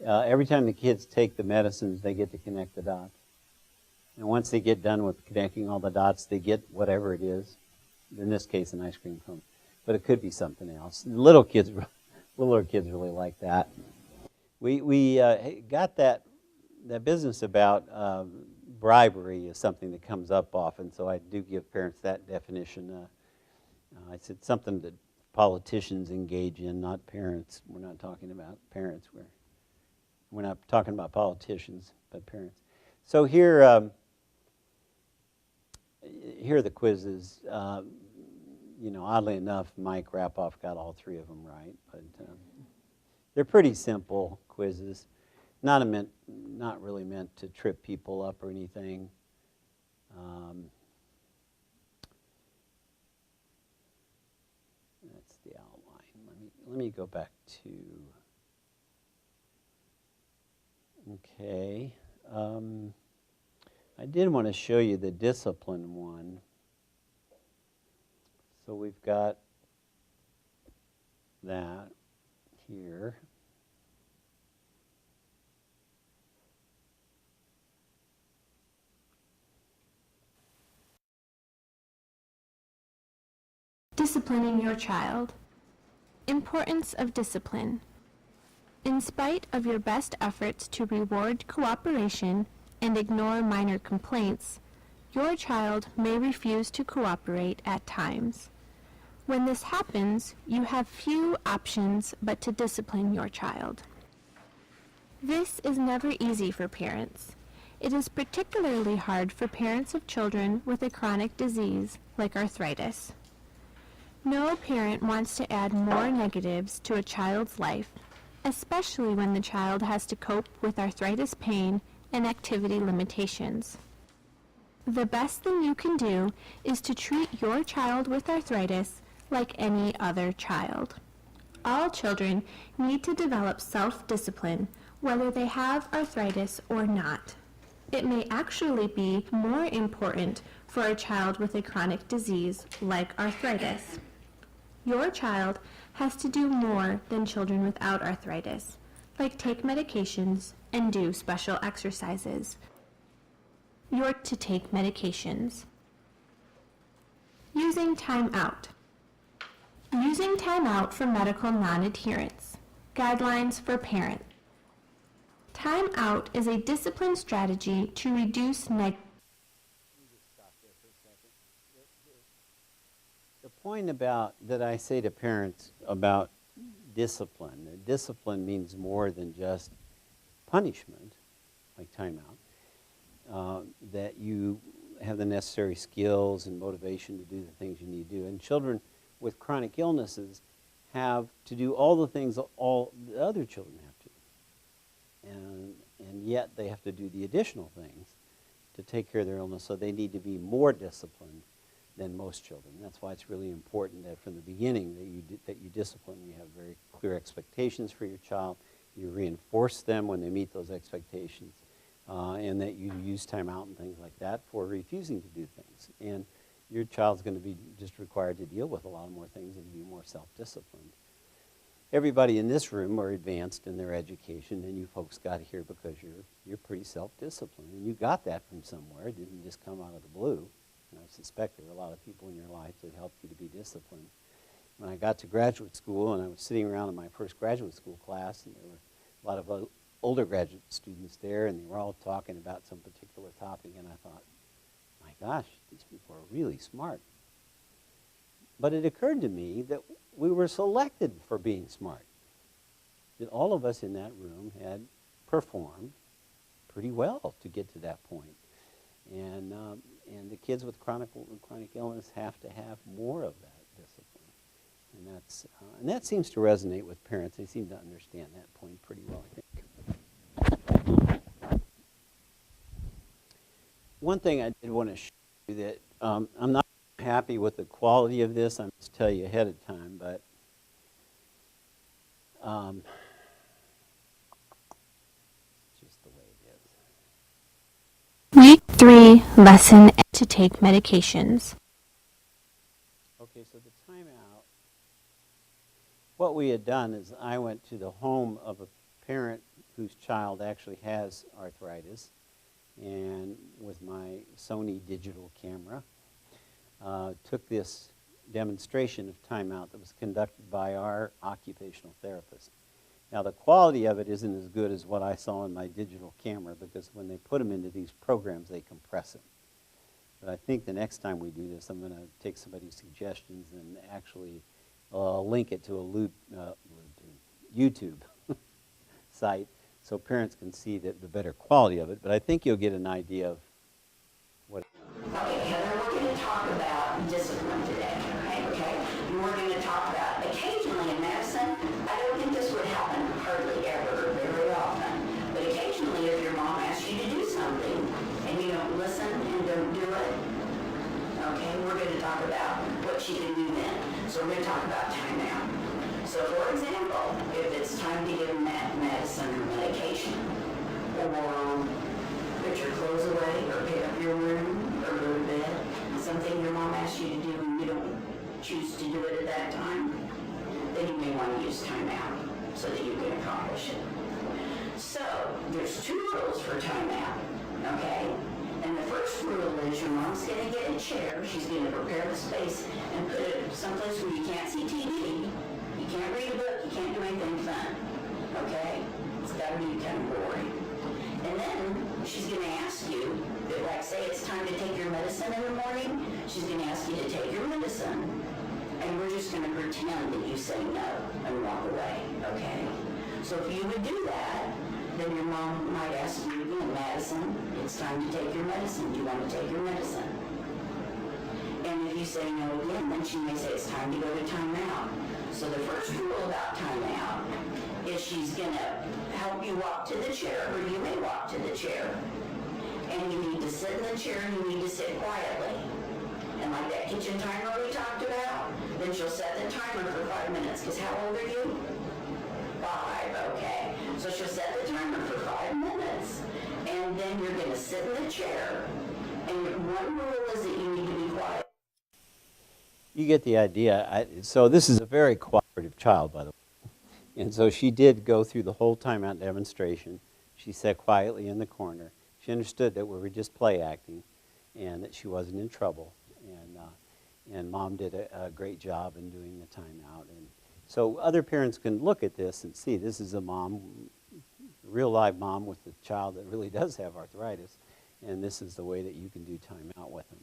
[SPEAKER 1] every time the kids take the medicines, they get to connect the dots. And once they get done with connecting all the dots, they get whatever it is. In this case, an ice cream cone. But it could be something else. Littler kids really like that. We got that business about bribery is something that comes up often, so I do give parents that definition. I said something that politicians engage in, not parents. We're not talking about parents. We're not talking about politicians, but parents. So here are the quizzes. Oddly enough, Mike Rapoff got all three of them right, but they're pretty simple quizzes. Not really meant to trip people up or anything. That's the outline. Let me go back to. Okay. I did want to show you the discipline one. So we've got that here.
[SPEAKER 4] Disciplining your child. Importance of discipline. In spite of your best efforts to reward cooperation and ignore minor complaints, your child may refuse to cooperate at times. When this happens, you have few options but to discipline your child. This is never easy for parents. It is particularly hard for parents of children with a chronic disease like arthritis. No parent wants to add more negatives to a child's life, especially when the child has to cope with arthritis pain and activity limitations. The best thing you can do is to treat your child with arthritis like any other child. All children need to develop self-discipline, whether they have arthritis or not. It may actually be more important for a child with a chronic disease like arthritis. Your child has to do more than children without arthritis, like take medications and do special exercises. You're to take medications. Using time out. Using time out for medical non-adherence. Guidelines for parents. Time out is a discipline strategy to reduce
[SPEAKER 1] The point about that I say to parents about discipline, that discipline means more than just punishment, like timeout, that you have the necessary skills and motivation to do the things you need to do. And children with chronic illnesses have to do all the things all the other children have to. And yet they have to do the additional things to take care of their illness, so they need to be more disciplined than most children. That's why it's really important that from the beginning that you discipline. You have very clear expectations for your child. You reinforce them when they meet those expectations, and that you use time out and things like that for refusing to do things. And your child's going to be just required to deal with a lot more things and be more self-disciplined. Everybody in this room are advanced in their education, and you folks got here because you're pretty self-disciplined, and you got that from somewhere. It didn't just come out of the blue. And I suspect there were a lot of people in your life that helped you to be disciplined. When I got to graduate school, and I was sitting around in my first graduate school class, and there were a lot of older graduate students there, and they were all talking about some particular topic, and I thought, my gosh, these people are really smart. But it occurred to me that we were selected for being smart. That all of us in that room had performed pretty well to get to that point. And the kids with chronic illness have to have more of that discipline. And that seems to resonate with parents. They seem to understand that point pretty well, I think. One thing I did want to show you that I'm not happy with the quality of this. I must tell you ahead of time, but it's just the way it is.
[SPEAKER 4] Week 3, lesson to take medications.
[SPEAKER 1] Okay, so the timeout what we had done is I went to the home of a parent whose child actually has arthritis, and with my Sony digital camera, took this demonstration of timeout that was conducted by our occupational therapist. Now, the quality of it isn't as good as what I saw in my digital camera, because when they put them into these programs, they compress them. But I think the next time we do this, I'm going to take somebody's suggestions and actually link it to a YouTube site so parents can see the better quality of it. But I think you'll get an idea of what.
[SPEAKER 5] Okay, Heather, we're going to talk about discipline today, okay? And we're going to talk about occasionally in medicine, I don't think this would happen hardly ever, or very often, but occasionally if your mom asks you to do something and you don't listen and don't do it, okay, we're going to talk about what she can do then. So we're going to talk about timeout. So for example, if it's time to give medicine or medication, or put your clothes away, or pick up your room, or go to bed, something your mom asks you to do and you don't choose to do it at that time, then you may want to use timeout so that you can accomplish it. So there's 2 rules for timeout, okay? And the first rule is your mom's going to get a chair, she's going to prepare the space and put it someplace where you can't see TV, you can't read a book, you can't do anything fun, okay? It's got to be kind of boring. And then she's going to ask you, like say it's time to take your medicine in the morning, she's going to ask you to take your medicine, and we're just going to pretend that you say no and walk away, okay? So if you would do that, then your mom might ask you again, Madison, it's time to take your medicine. Do you want to take your medicine? And if you say no again, then she may say it's time to go to timeout. So the first rule about timeout is she's going to help you walk to the chair, or you may walk to the chair, and you need to sit in the chair and you need to sit quietly. And like that kitchen timer we talked about, then she'll set the timer for 5 minutes, because how old are you? 5, okay. So she'll set the timer for 5 minutes, and then you're going to sit in the chair, and one rule is that you need to be quiet.
[SPEAKER 1] You get the idea. So this is a very cooperative child, by the way. And so she did go through the whole timeout demonstration. She sat quietly in the corner. She understood that we were just play acting and that she wasn't in trouble. And Mom did a great job in doing the timeout. And so other parents can look at this and see this is a mom, a real live mom with a child that really does have arthritis. And this is the way that you can do timeout with them.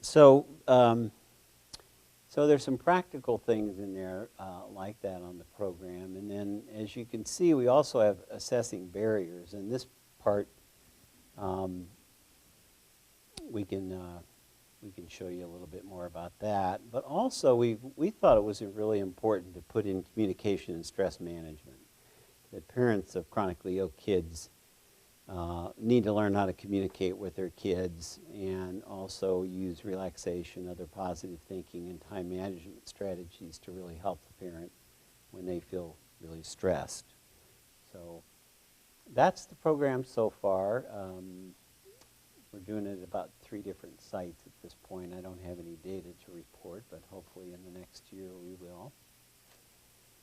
[SPEAKER 1] So, so there's some practical things in there like that on the program. And then, as you can see, we also have assessing barriers. And this part, we can show you a little bit more about that. But also, we thought it was really important to put in communication and stress management. That parents of chronically ill kids need to learn how to communicate with their kids, and also use relaxation, other positive thinking, and time management strategies to really help the parent when they feel really stressed. So that's the program so far. We're doing it at about 3 different sites at this point. I don't have any data to report, but hopefully in the next year we will.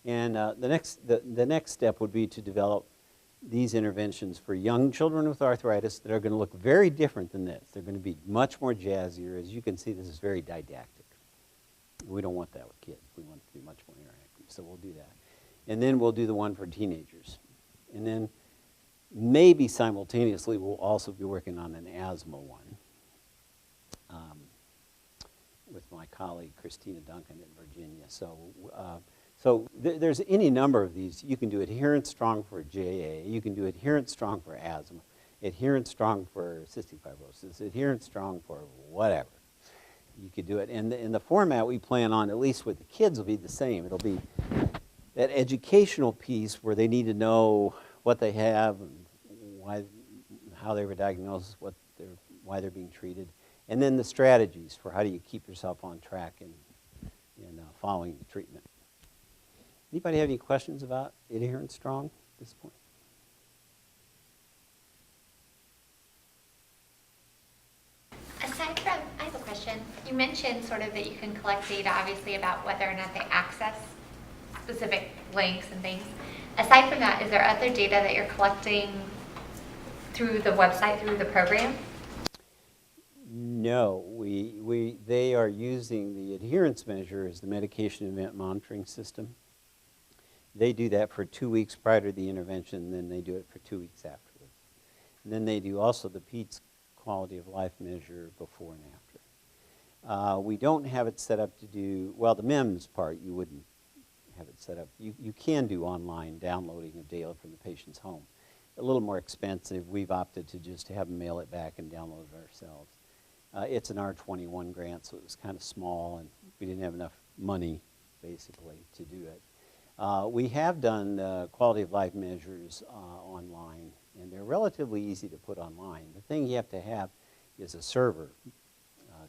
[SPEAKER 1] And the next step would be to develop these interventions for young children with arthritis that are going to look very different than this. They're going to be much more jazzier. As you can see, this is very didactic. We don't want that with kids. We want it to be much more interactive, so we'll do that. And then we'll do the one for teenagers. And then maybe simultaneously we'll also be working on an asthma one with my colleague Christina Duncan at Virginia. So there's any number of these. You can do Adherence-Strong for JA. You can do Adherence-Strong for asthma, Adherence-Strong for cystic fibrosis, Adherence-Strong for whatever. You could do it. And the format we plan on, at least with the kids, will be the same. It'll be that educational piece where they need to know what they have, and how they were diagnosed, why they're being treated, and then the strategies for how do you keep yourself on track in following the treatment. Anybody have any questions about Adherence-Strong at this point?
[SPEAKER 6] Aside from, I have a question. question. You mentioned sort of that you can collect data, obviously, about whether or not they access specific links and things. Aside from that, is there other data that you're collecting through the website, through the program?
[SPEAKER 1] No, they are using the adherence measure as the medication event monitoring system. They do that for 2 weeks prior to the intervention, and then they do it for 2 weeks afterwards. And then they do also the PEDS quality of life measure before and after. We don't have it set up to do, well, the MEMS part, you wouldn't have it set up. You can do online downloading of data from the patient's home. A little more expensive. We've opted to just have them mail it back and download it ourselves. It's an R21 grant, so it was kind of small, and we didn't have enough money, basically, to do it. We have done quality of life measures online, and they're relatively easy to put online. The thing you have to have is a server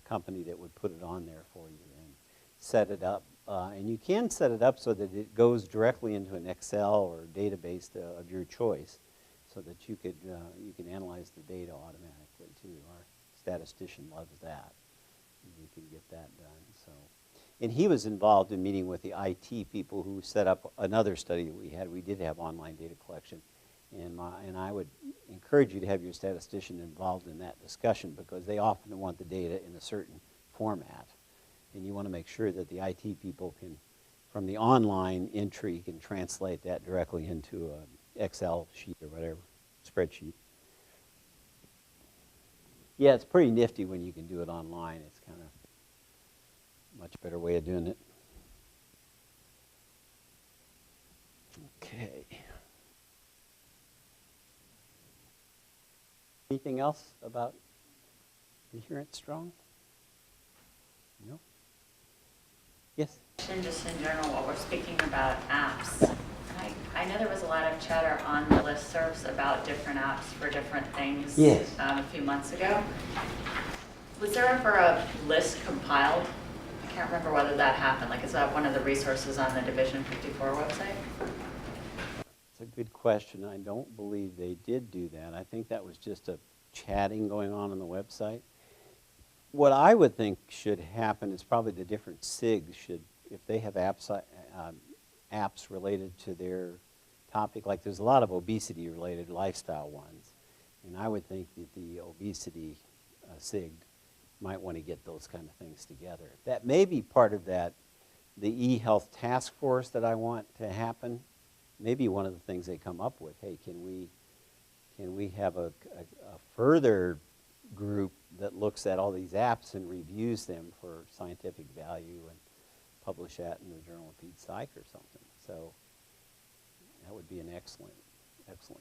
[SPEAKER 1] company that would put it on there for you and set it up. And you can set it up so that it goes directly into an Excel or database of your choice, so that you can analyze the data automatically too. Our statistician loves that. You can get that done. So, and he was involved in meeting with the IT people who set up another study that we had. We did have online data collection, and I would encourage you to have your statistician involved in that discussion, because they often want the data in a certain format, and you want to make sure that the IT people can, from the online entry, can translate that directly into an Excel sheet or whatever, spreadsheet. Yeah, it's pretty nifty when you can do it online. It's kind of a much better way of doing it. Okay. Anything else about Adherence-Strong? No? Yes?
[SPEAKER 2] And just in general, while we're speaking about apps, I know there was a lot of chatter on the listservs about different apps for different things.
[SPEAKER 1] Yes.
[SPEAKER 2] A few months ago. Was there ever a list compiled? I can't remember whether that happened. Like, is that one of the resources on the Division 54 website?
[SPEAKER 1] It's a good question. I don't believe they did do that. I think that was just a chatting going on the website. What I would think should happen is probably the different SIGs should, if they have apps related to their topic, like there's a lot of obesity-related lifestyle ones, and I would think that the obesity SIG might want to get those kind of things together. That may be part of that, the e-health task force that I want to happen. Maybe one of the things they come up with, hey, can we have a further group that looks at all these apps and reviews them for scientific value and publish that in the Journal of Ped Psych or something. So that would be an excellent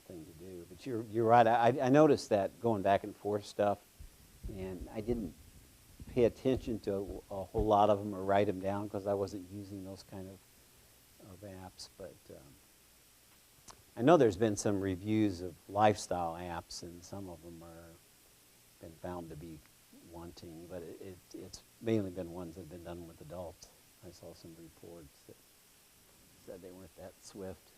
[SPEAKER 1] thing to do. But you're right. I noticed that going back and forth stuff, and I didn't pay attention to a whole lot of them or write them down because I wasn't using those kind of apps. But I know there's been some reviews of lifestyle apps, and some of them are been found to be wanting, but it's mainly been ones that have been done with adults. I saw some reports that said they weren't that swift.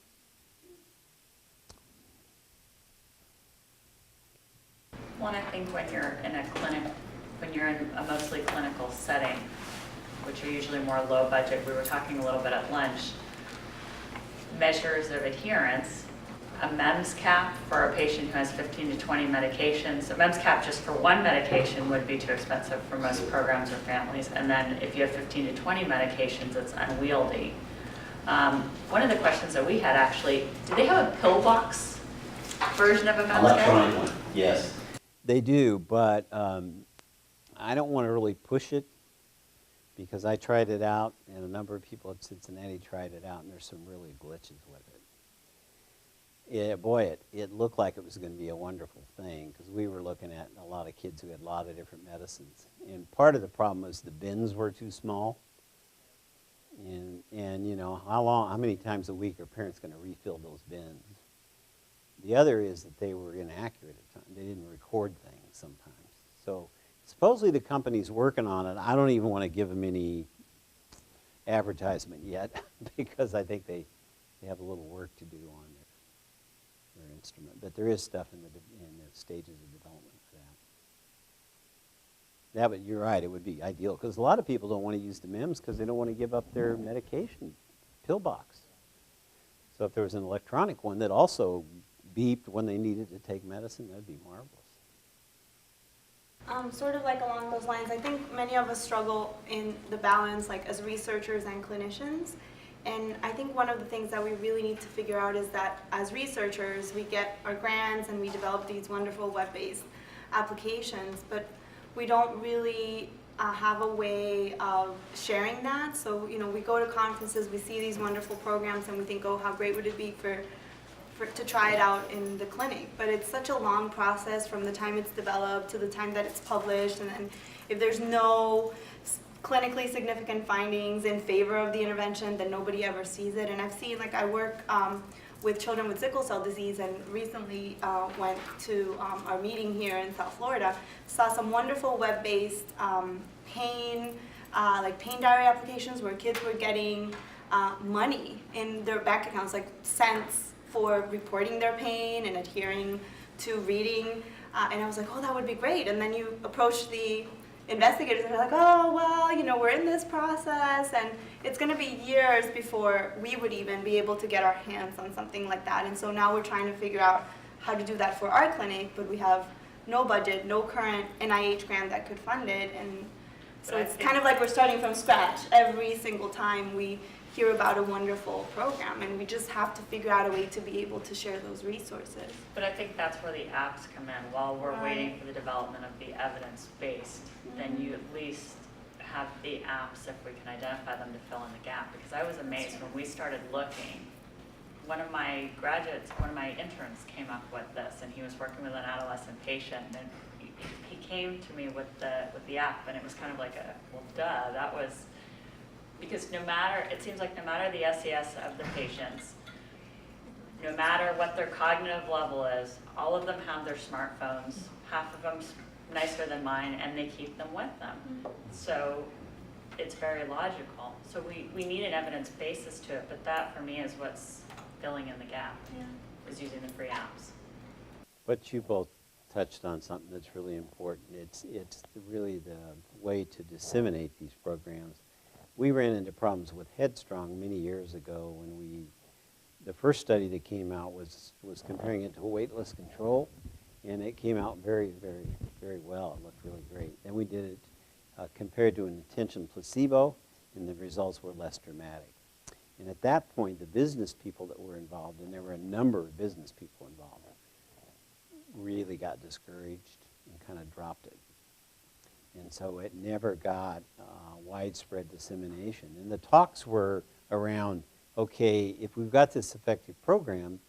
[SPEAKER 2] Well, I think when you're in a clinic, when you're in a mostly clinical setting, which are usually more low budget, we were talking a little bit at lunch, measures of adherence, a MEMS cap for a patient who has 15 to 20 medications. A MEMS cap just for one medication would be too expensive for most programs or families. And then if you have 15 to 20 medications, it's unwieldy. One of the questions that we had actually, do they have a pillbox version of a MEMS cap?
[SPEAKER 1] Electronic one, yes. They do, but I don't want to really push it because I tried it out, and a number of people at Cincinnati tried it out, and there's some really glitches with it. Yeah, boy, it looked like it was going to be a wonderful thing because we were looking at a lot of kids who had a lot of different medicines. And part of the problem was the bins were too small. And you know, how many times a week are parents going to refill those bins? The other is that they were inaccurate at times. They didn't record things sometimes. So supposedly the company's working on it. I don't even want to give them any advertisement yet because I think they have a little work to do on their instrument. But there is stuff in the stages of development for Yeah, but you're right, it would be ideal, because a lot of people don't want to use the MIMS because they don't want to give up their medication pill box. So if there was an electronic one that also beeped when they needed to take medicine, that'd be marvelous.
[SPEAKER 7] Sort of like along those lines, I think many of us struggle in the balance, like as researchers and clinicians. And I think one of the things that we really need to figure out is that as researchers, we get our grants and we develop these wonderful web-based applications, but we don't really have a way of sharing that. So, you know, we go to conferences, we see these wonderful programs, and we think, oh, how great would it be to try it out in the clinic. But it's such a long process from the time it's developed to the time that it's published, and then if there's no clinically significant findings in favor of the intervention, then nobody ever sees it. And I've seen, like, I work with children with sickle cell disease, and recently went to our meeting here in South Florida, saw some wonderful web-based pain diary applications where kids were getting money in their bank accounts, like cents, for reporting their pain and adhering to reading. And I was like, oh, that would be great. And then you approach the investigators and they're like, oh, well, you know, we're in this process and it's going to be years before we would even be able to get our hands on something like that. And so now we're trying to figure out how to do that for our clinic, but we have no budget, no current NIH grant that could fund it. And so it's kind of like we're starting from scratch every single time we hear about a wonderful program, and we just have to figure out a way to be able to share those resources.
[SPEAKER 2] But I think that's where the apps come in. While we're waiting for the development of the evidence-based, then you at least have the apps, if we can identify them, to fill in the gap. Because I was amazed when we started looking. One of my interns came up with this, and he was working with an adolescent patient, and he came to me with the app, and it was kind of like well, duh, that was. Because it seems like no matter the SES of the patients, no matter what their cognitive level is, all of them have their smartphones, half of them nicer than mine, and they keep them with them. So it's very logical. So we need an evidence basis to it, but that for me is what's filling in the gap, is using the free apps.
[SPEAKER 1] But you both touched on something that's really important. It's really the way to disseminate these programs. We ran into problems with Headstrong many years ago when the first study that came out was comparing it to a weightless control, and it came out very, very, very well. It looked really great. Then we did it compared to an attention placebo, and the results were less dramatic. And at that point, the business people that were involved, and there were a number of business people involved, really got discouraged and kind of dropped it. And so it never got widespread dissemination. And the talks were around, okay, if we've got this effective program,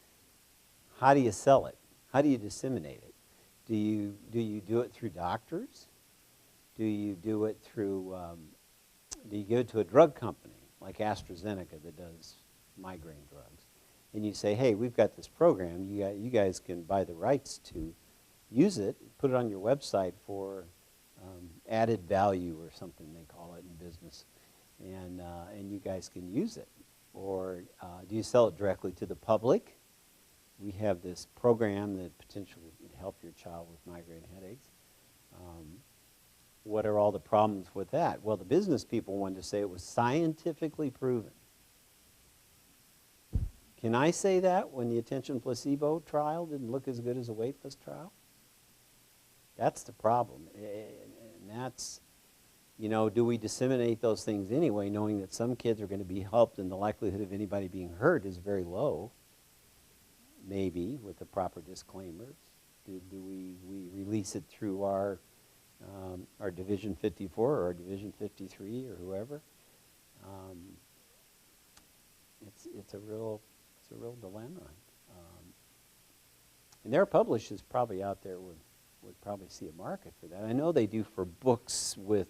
[SPEAKER 1] how do you sell it? How do you disseminate it? Do you do it through doctors? Do you do it through, do you give it to a drug company like AstraZeneca that does migraine drugs? And you say, hey, we've got this program. You guys can buy the rights to use it, put it on your website for added value or something they call it in business, and you guys can use it. Or do you sell it directly to the public? We have this program that potentially would help your child with migraine headaches. What are all the problems with that? Well, the business people wanted to say it was scientifically proven. Can I say that when the attention placebo trial didn't look as good as a weightless trial? That's the problem. And that's, you know, do we disseminate those things anyway, knowing that some kids are going to be helped and the likelihood of anybody being hurt is very low? Maybe, with the proper disclaimers. Do we release it through our Division 54 or our Division 53 or whoever? It's a real dilemma. And there are publishers probably out there would probably see a market for that. I know they do for books with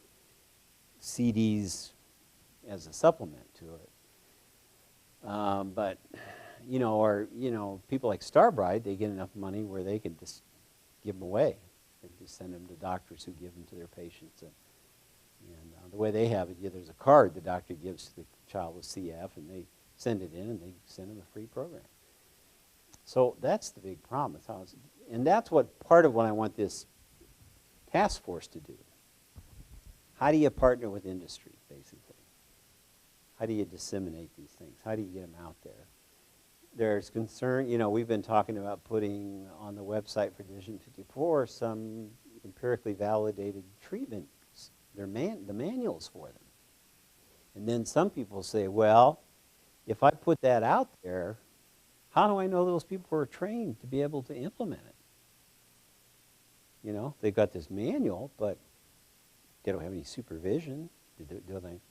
[SPEAKER 1] CDs as a supplement to it. But, you know, or, you know, people like Starbride, they get enough money where they can just give them away. They just send them to doctors who give them to their patients. And the way they have it, there's a card the doctor gives to the child with CF, and they send it in, and they send them a free program. So that's the big problem. And that's what part of what I want this task force to do, How do you partner with industry, basically? How do you disseminate these things? How do you get them out there? There's concern, we've been talking about putting on the website for Division 54 some empirically validated treatments, the manuals for them. And then some people say, well, if I put that out there, how do I know those people are trained to be able to implement it? They've got this manual, but they don't have any supervision. Do they?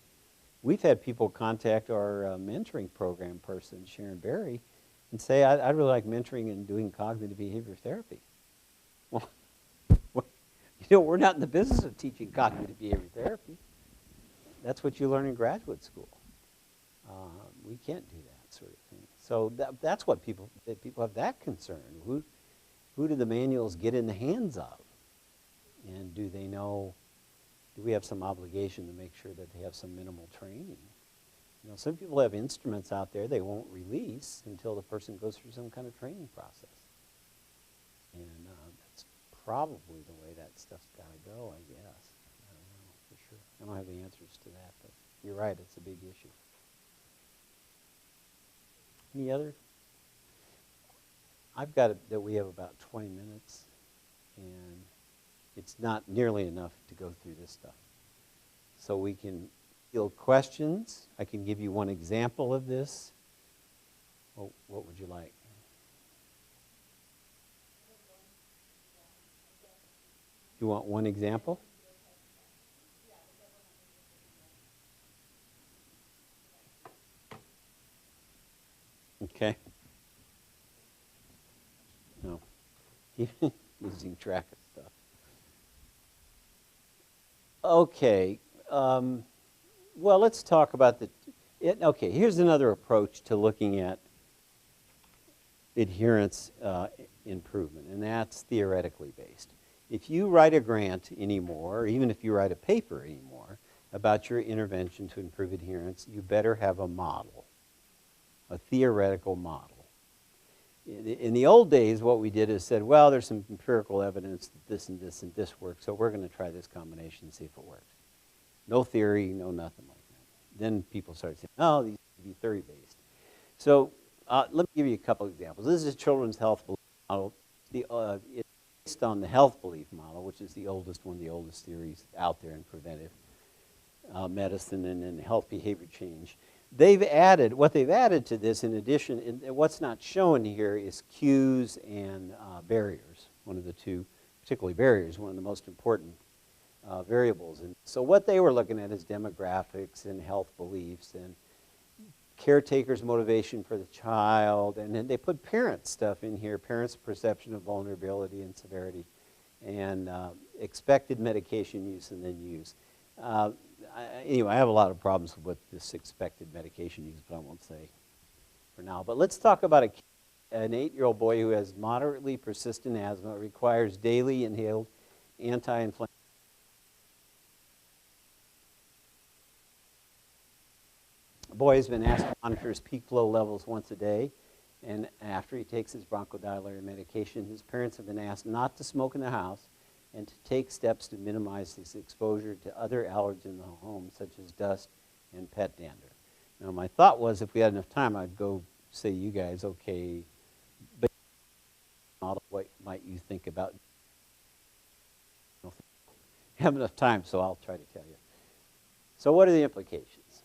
[SPEAKER 1] We've had people contact our mentoring program person, Sharon Berry, and say, I'd really like mentoring and doing cognitive behavior therapy. Well, we're not in the business of teaching cognitive behavior therapy. That's what you learn in graduate school. We can't do that sort of thing. So that's what people have that concern. Who do the manuals get in the hands of? And do they know, do we have some obligation to make sure that they have some minimal training? Some people have instruments out there they won't release until the person goes through some kind of training process. And that's probably the way that stuff's got to go, I guess. I don't know for sure. I don't have the answers to that, but you're right, it's a big issue. Any other? I've got it that we have about 20 minutes, and it's not nearly enough to go through this stuff. So we can field questions. I can give you one example of this. Well, what would you like? You want one example? Okay. No. Losing track of stuff. Okay. Well, let's talk about okay, here's another approach to looking at adherence improvement, and that's theoretically based. If you write a grant anymore, or even if you write a paper anymore, about your intervention to improve adherence, you better have a model, a theoretical model. In the old days, what we did is said, well, there's some empirical evidence that this and this and this works, so we're going to try this combination and see if it works. No theory, no nothing like that. Then people started saying, oh, these should be theory-based. So let me give you a couple examples. This is a children's health belief model. It's based on the health belief model, which is the oldest one of the oldest theories out there in preventive medicine and in health behavior change. What they've added to this in addition, and what's not shown here is cues and barriers, one of the two, particularly barriers, one of the most important variables. And so what they were looking at is demographics and health beliefs and caretakers' motivation for the child, and then they put parent stuff in here, parents' perception of vulnerability and severity, and expected medication use and then use. Anyway, I have a lot of problems with this expected medication use, but I won't say for now. But let's talk about an 8-year-old boy who has moderately persistent asthma, requires daily inhaled anti-inflammatory. The boy has been asked to monitor his peak flow levels once a day, and after he takes his bronchodilator medication, his parents have been asked not to smoke in the house and to take steps to minimize his exposure to other allergens in the home, such as dust and pet dander. Now, my thought was if we had enough time, I'd go say, you guys, okay, but what might you think about? I don't have enough time, so I'll try to tell you. So what are the implications?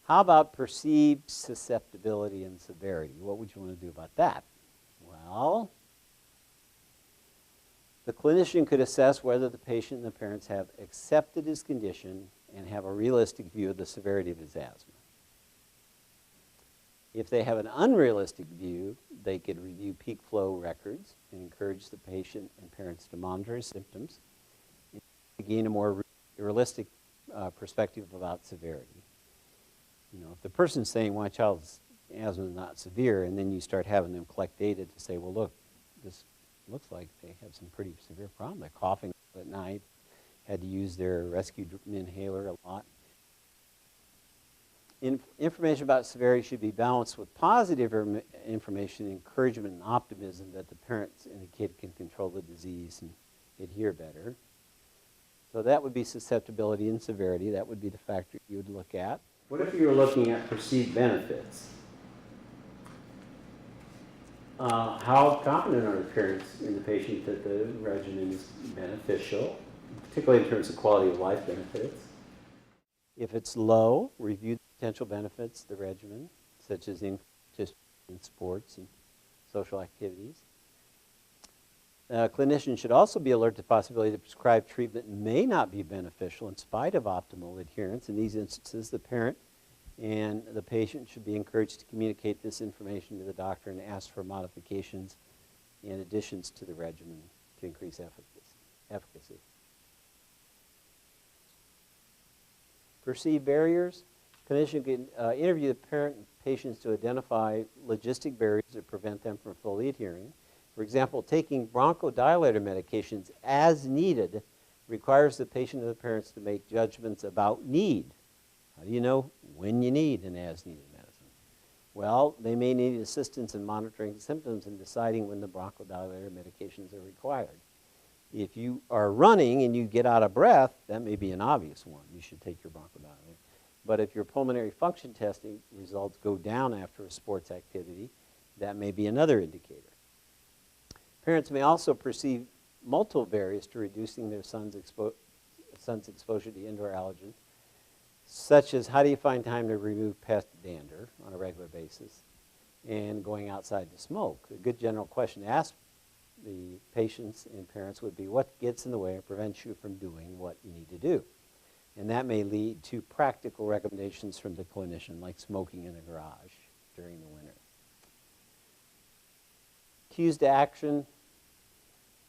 [SPEAKER 1] How about perceived susceptibility and severity? What would you want to do about that? Well, the clinician could assess whether the patient and the parents have accepted his condition and have a realistic view of the severity of his asthma. If they have an unrealistic view, they could review peak flow records and encourage the patient and parents to monitor his symptoms to gain a more realistic perspective about severity. If the person's saying, my child's asthma is not severe, and then you start having them collect data to say, well, look, this looks like they have some pretty severe problem. They're coughing at night, had to use their rescue inhaler a lot. Information about severity should be balanced with positive information, encouragement, and optimism that the parents and the kid can control the disease and adhere better. So that would be susceptibility and severity. That would be the factor you would look at. What if you were looking at perceived benefits? How confident are the parents in the patient that the regimen is beneficial, particularly in terms of quality of life benefits? If it's low, review the potential benefits of the regimen, such as in sports and social activities. Clinicians should also be alert to the possibility that prescribed treatment may not be beneficial in spite of optimal adherence. In these instances, the parent and the patient should be encouraged to communicate this information to the doctor and ask for modifications and additions to the regimen to increase efficacy. Perceived barriers. Clinician can interview the parent and patients to identify logistic barriers that prevent them from fully adhering. For example, taking bronchodilator medications as needed requires the patient and the parents to make judgments about need. How do you know when you need an as-needed medicine? Well, they may need assistance in monitoring symptoms and deciding when the bronchodilator medications are required. If you are running and you get out of breath, that may be an obvious one. You should take your bronchodilator. But if your pulmonary function testing results go down after a sports activity, that may be another indicator. Parents may also perceive multiple barriers to reducing their son's exposure to indoor allergens, such as how do you find time to remove pest dander on a regular basis and going outside to smoke. A good general question to ask the patients and parents would be, what gets in the way or prevents you from doing what you need to do? And that may lead to practical recommendations from the clinician, like smoking in the garage during the winter. Cues to action.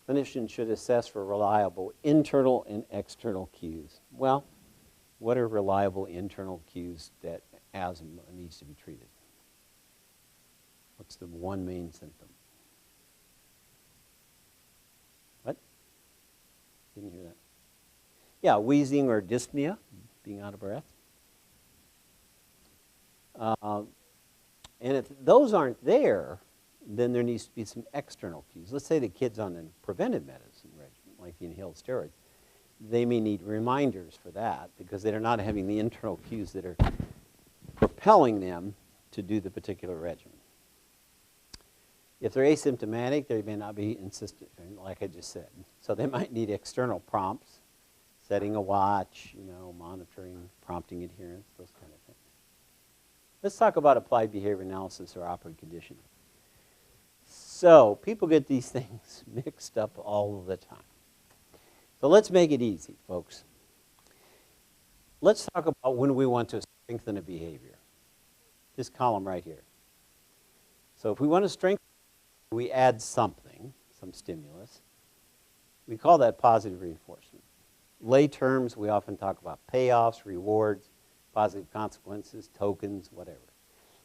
[SPEAKER 1] Clinicians should assess for reliable internal and external cues. Well, what are reliable internal cues that asthma needs to be treated? What's the one main symptom? What? Didn't hear that. Yeah, wheezing or dyspnea, being out of breath. And if those aren't there, then there needs to be some external cues. Let's say the kid's on a preventive medicine regimen, like the inhaled steroids. They may need reminders for that because they're not having the internal cues that are propelling them to do the particular regimen. If they're asymptomatic, they may not be insistent, like I just said. So they might need external prompts, setting a watch, monitoring, prompting adherence, those kind of things. Let's talk about applied behavior analysis or operant conditioning. So people get these things mixed up all the time. So let's make it easy, folks. Let's talk about when we want to strengthen a behavior. This column right here. So if we want to strengthen, we add something, some stimulus. We call that positive reinforcement. Lay terms, we often talk about payoffs, rewards, positive consequences, tokens, whatever.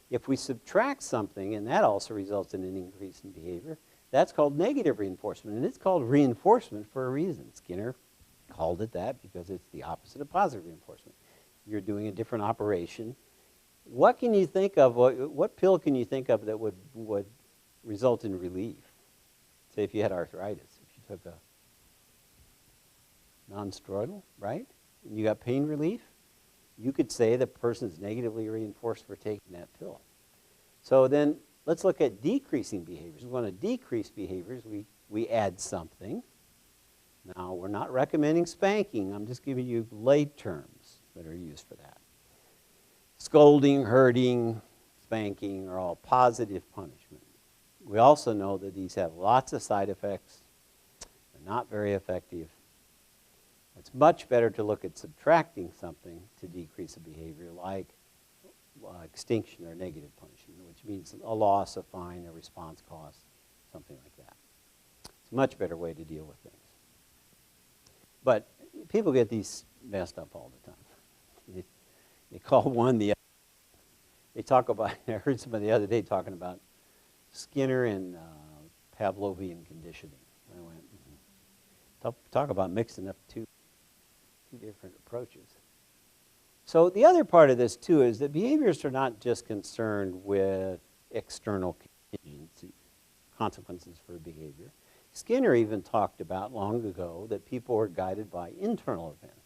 [SPEAKER 1] If we subtract something, and that also results in an increase in behavior, that's called negative reinforcement, and it's called reinforcement for a reason. Skinner called it that because it's the opposite of positive reinforcement. You're doing a different operation. What can you think of, what pill can you think of that would result in relief? Say if you had arthritis, if you took a non-steroidal, right? And you got pain relief, you could say the person is negatively reinforced for taking that pill. So then let's look at decreasing behaviors. We want to decrease behaviors. We add something. Now, we're not recommending spanking. I'm just giving you lay terms that are used for that. Scolding, hurting, spanking are all positive punishment. We also know that these have lots of side effects. They're not very effective. It's much better to look at subtracting something to decrease a behavior like extinction or negative punishment, which means a loss, a fine, a response cost, something like that. It's a much better way to deal with things. But people get these messed up all the time. They call one the other. They talk about, I heard somebody the other day talking about Skinner and Pavlovian conditioning. I went, talk about mixing up two different approaches. So the other part of this, too, is that behaviors are not just concerned with external contingency, consequences for behavior. Skinner even talked about long ago that people were guided by internal events.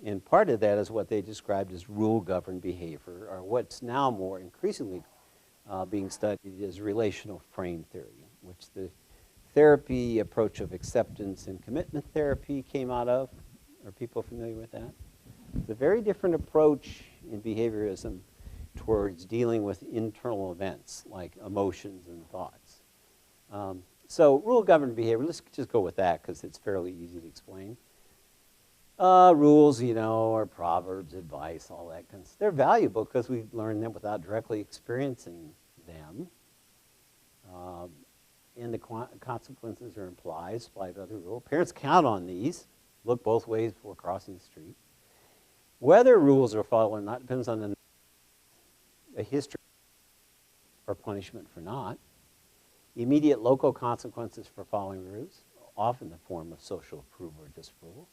[SPEAKER 1] And part of that is what they described as rule-governed behavior, or what's now more increasingly being studied as relational frame theory, which the therapy approach of acceptance and commitment therapy came out of. Are people familiar with that? It's a very different approach in behaviorism towards dealing with internal events like emotions and thoughts. So rule-governed behavior, let's just go with that because it's fairly easy to explain. Rules, or proverbs, advice, all that kind of stuff. They're valuable because we learn them without directly experiencing them. And the consequences are implied by the other rule. Parents count on these. Look both ways before crossing the street. Whether rules are followed or not depends on a history or punishment for not. Immediate local consequences for following rules, often in the form of social approval or disapproval.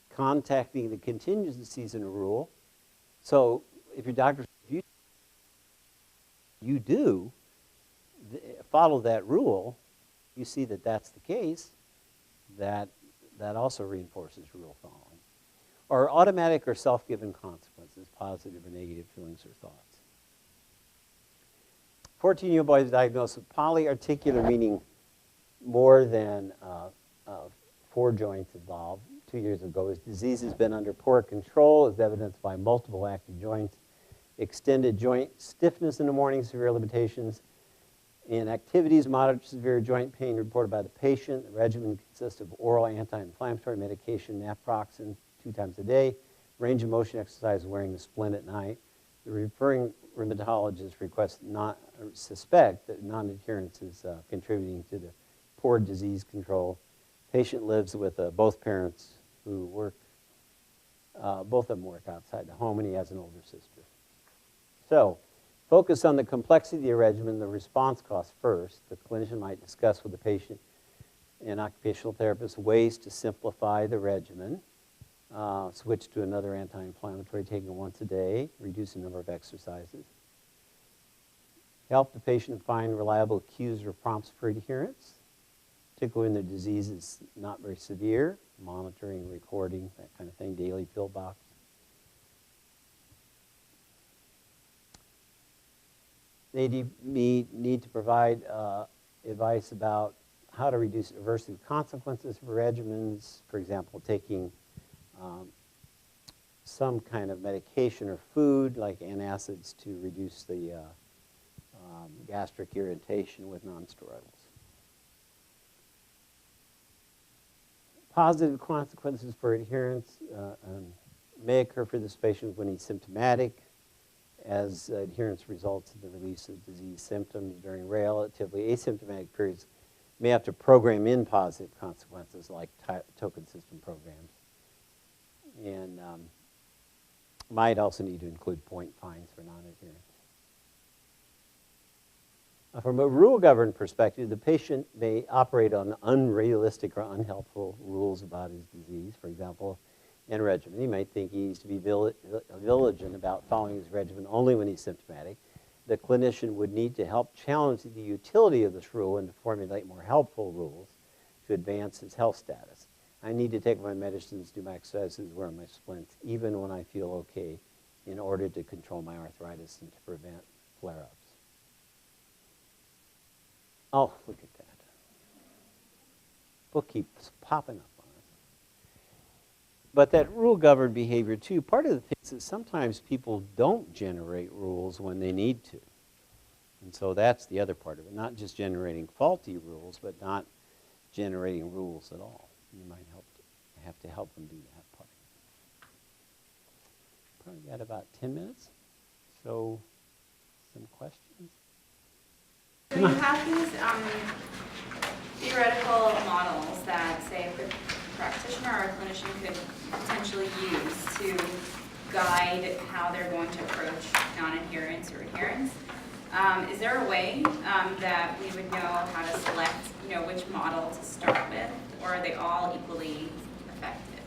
[SPEAKER 1] Contacting the contingencies in a rule. So if your doctor says you do follow that rule, you see that that's the case, that also reinforces rule following. Or automatic or self-given consequences, positive or negative feelings or thoughts. 14-year-old boy is diagnosed with polyarticular, meaning more than 4 joints involved. 2 years ago, his disease has been under poor control, as evidenced by multiple active joints, extended joint stiffness in the morning, severe limitations in activities, moderate to severe joint pain reported by the patient. The regimen consists of oral anti-inflammatory medication, naproxen, 2 times a day, range of motion exercise, wearing the splint at night. The referring rheumatologist suspect that non-adherence is contributing to the poor disease control. Patient lives with both parents who work, both of them work outside the home, and he has an older sister. So, focus on the complexity of the regimen, the response cost first. The clinician might discuss with the patient and occupational therapist ways to simplify the regimen. Switch to another anti-inflammatory taken once a day, reduce the number of exercises. Help the patient find reliable cues or prompts for adherence, particularly when the disease is not very severe, monitoring, recording, that kind of thing, daily pill box. They need to provide advice about how to reduce aversive consequences for regimens, for example, taking some kind of medication or food like antacids to reduce the gastric irritation with nonsteroidals. Positive consequences for adherence may occur for this patient when he's symptomatic, as adherence results in the release of disease symptoms during relatively asymptomatic periods. May have to program in positive consequences like token system programs. And might also need to include point fines for non-adherence. From a rule-governed perspective, the patient may operate on unrealistic or unhelpful rules about his disease. For example, in a regimen, he might think he needs to be vigilant about following his regimen only when he's symptomatic. The clinician would need to help challenge the utility of this rule and to formulate more helpful rules to advance his health status. I need to take my medicines, do my exercises, wear my splints, even when I feel okay, in order to control my arthritis and to prevent flare-ups. Oh, look at that. Book keeps popping up on us. But that rule-governed behavior, too, part of the thing is sometimes people don't generate rules when they need to. And so that's the other part of it, not just generating faulty rules, but not generating rules at all. You might have to help them do that part. Probably got about 10 minutes. So, some questions?
[SPEAKER 8] So you have these theoretical models that, say, a practitioner or a clinician could potentially use to guide how they're going to approach non-adherence or adherence. Is there a way that we would know how to select, which model to start with, or are they all equally effective?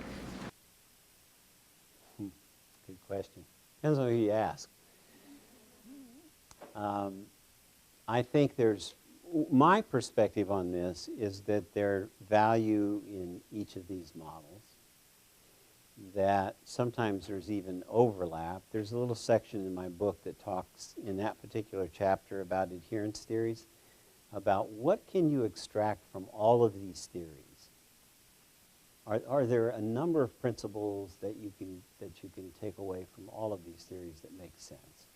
[SPEAKER 1] Good question. Depends on who you ask. I think there's my perspective on this is that there's value in each of these models, that sometimes there's even overlap. There's a little section in my book that talks in that particular chapter about adherence theories, about what can you extract from all of these theories. Are there a number of principles that you can take away from all of these theories that make sense?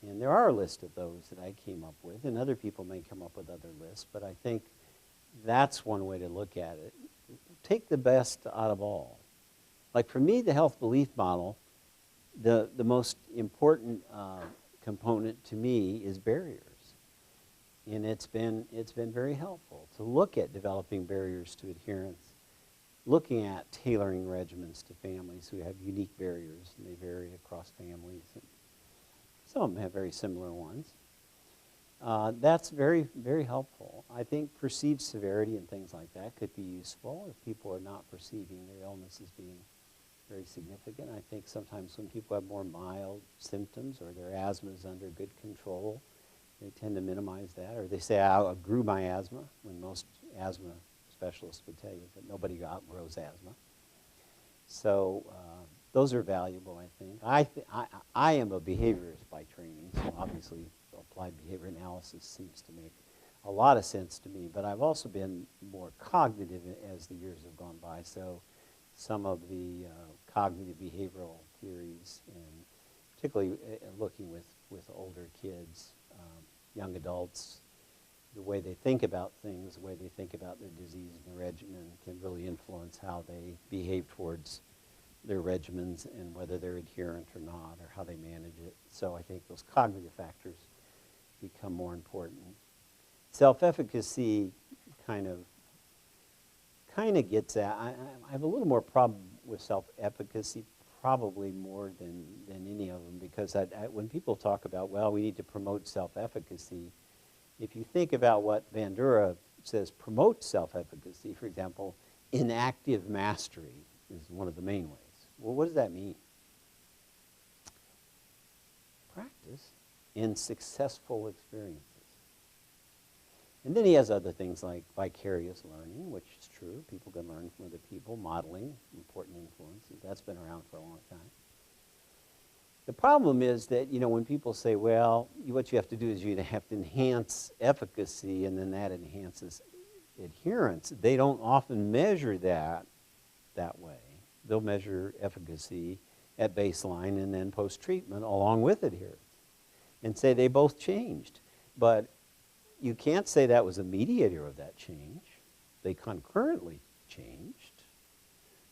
[SPEAKER 1] And there are a list of those that I came up with, and other people may come up with other lists, but I think that's one way to look at it. Take the best out of all. Like for me, the health belief model, the most important component to me is barriers. And it's been very helpful to look at developing barriers to adherence, looking at tailoring regimens to families who have unique barriers, and they vary across families. And some of them have very similar ones. That's very, very helpful. I think perceived severity and things like that could be useful if people are not perceiving their illness as being very significant. I think sometimes when people have more mild symptoms or their asthma is under good control, they tend to minimize that. Or they say, I outgrew my asthma, when most asthma specialists would tell you that nobody outgrows asthma. So those are valuable, I think. I am a behaviorist by training, so obviously applied behavior analysis seems to make a lot of sense to me. But I've also been more cognitive as the years have gone by. So some of the cognitive behavioral theories, and particularly looking with older kids, young adults, the way they think about things, the way they think about their disease and their regimen can really influence how they behave towards their regimens and whether they're adherent or not, or how they manage it. So I think those cognitive factors become more important. Self-efficacy kind of gets at, I have a little more problem with self-efficacy, probably more than any of them, because when people talk about, well, we need to promote self-efficacy, if you think about what Bandura says promotes self-efficacy, for example, inactive mastery is one of the main ways. Well, what does that mean? Practice in successful experiences. And then he has other things like vicarious learning, which is true. People can learn from other people. Modeling, important influences. That's been around for a long time. The problem is that, when people say, well, what you have to do is you have to enhance efficacy, and then that enhances adherence, they don't often measure that way. They'll measure efficacy at baseline and then post-treatment along with adherence and say they both changed. But you can't say that was a mediator of that change. They concurrently changed,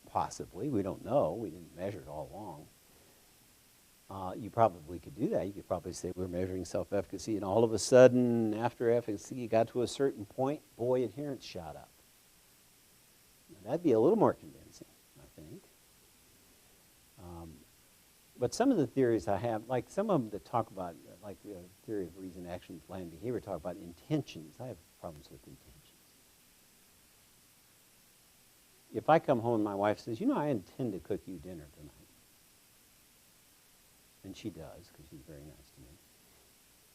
[SPEAKER 1] possibly. We don't know. We didn't measure it all along. You probably could do that. You could probably say we're measuring self-efficacy, and all of a sudden, after efficacy got to a certain point, boy, adherence shot up. Now, that'd be a little more convincing, I think. But some of the theories I have, like some of them that talk about, like the theory of reason, action, plan, behavior, talk about intentions. I have problems with intentions. If I come home and my wife says, I intend to cook you dinner tonight, and she does, because she's very nice to me,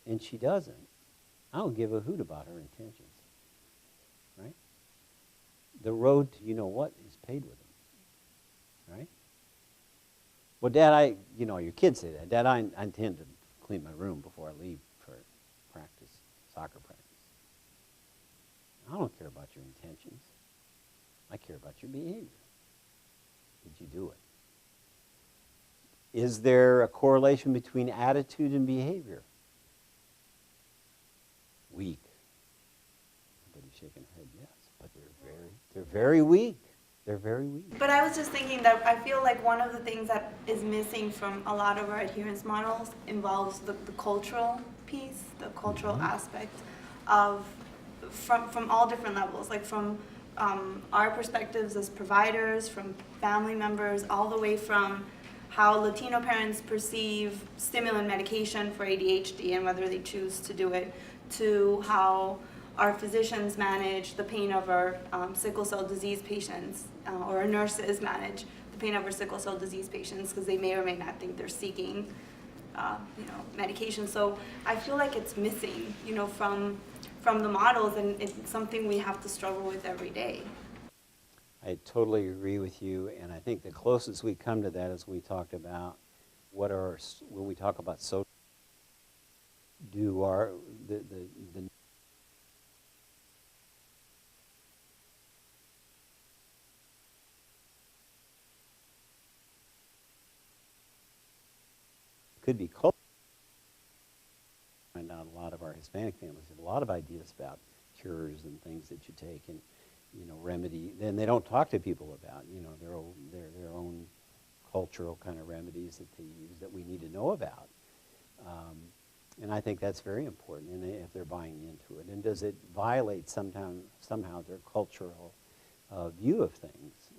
[SPEAKER 1] and she doesn't, I don't give a hoot about her intentions, right? The road to you-know-what is paved with them, right? Well, Dad, your kids say that. Dad, I intend to clean my room before I leave for practice, soccer practice. I don't care about your intentions. I care about your behavior. Did you do it? Is there a correlation between attitude and behavior? Weak. Everybody's shaking their head yes, but they're very weak. They're very weak.
[SPEAKER 7] But I was just thinking that I feel like one of the things that is missing from a lot of our adherence models involves the cultural piece, the cultural aspect of from all different levels, like from our perspectives as providers, from family members, all the way from how Latino parents perceive stimulant medication for ADHD and whether they choose to do it, to how our physicians manage the pain of our sickle cell disease patients, or our nurses manage the pain of our sickle cell disease patients because they may or may not think they're seeking medication. So I feel like it's missing, from from the models, and it's something we have to struggle with every day.
[SPEAKER 1] I totally agree with you, and I think the closest we come to that is we talked about when we talk about social, the could be culture. Find out a lot of our Hispanic families have a lot of ideas about cures and things that you take and, remedy. Then they don't talk to people about, their own cultural kind of remedies that they use that we need to know about. And I think that's very important, and if they're buying into it. And does it violate somehow their cultural view of things?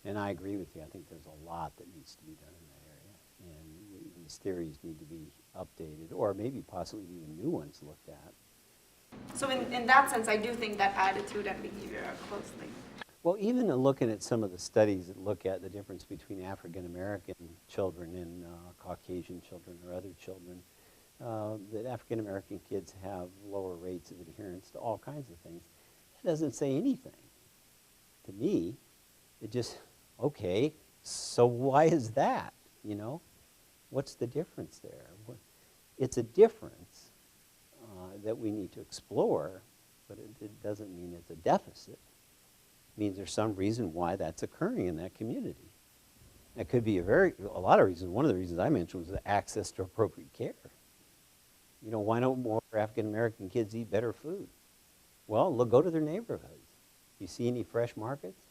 [SPEAKER 1] And I agree with you. I think there's a lot that needs to be done in that area. And these theories need to be updated, or maybe possibly even new ones looked at.
[SPEAKER 7] So in that sense, I do think that attitude and behavior are closely.
[SPEAKER 1] Well, even looking at some of the studies that look at the difference between African American children and Caucasian children or other children, that African American kids have lower rates of adherence to all kinds of things. That doesn't say anything. To me, it just, okay, so why is that, What's the difference there? It's a difference that we need to explore, but it doesn't mean it's a deficit. It means there's some reason why that's occurring in that community. It could be a lot of reasons. One of the reasons I mentioned was the access to appropriate care. Why don't more African American kids eat better food? Well, go to their neighborhoods. You see any fresh markets?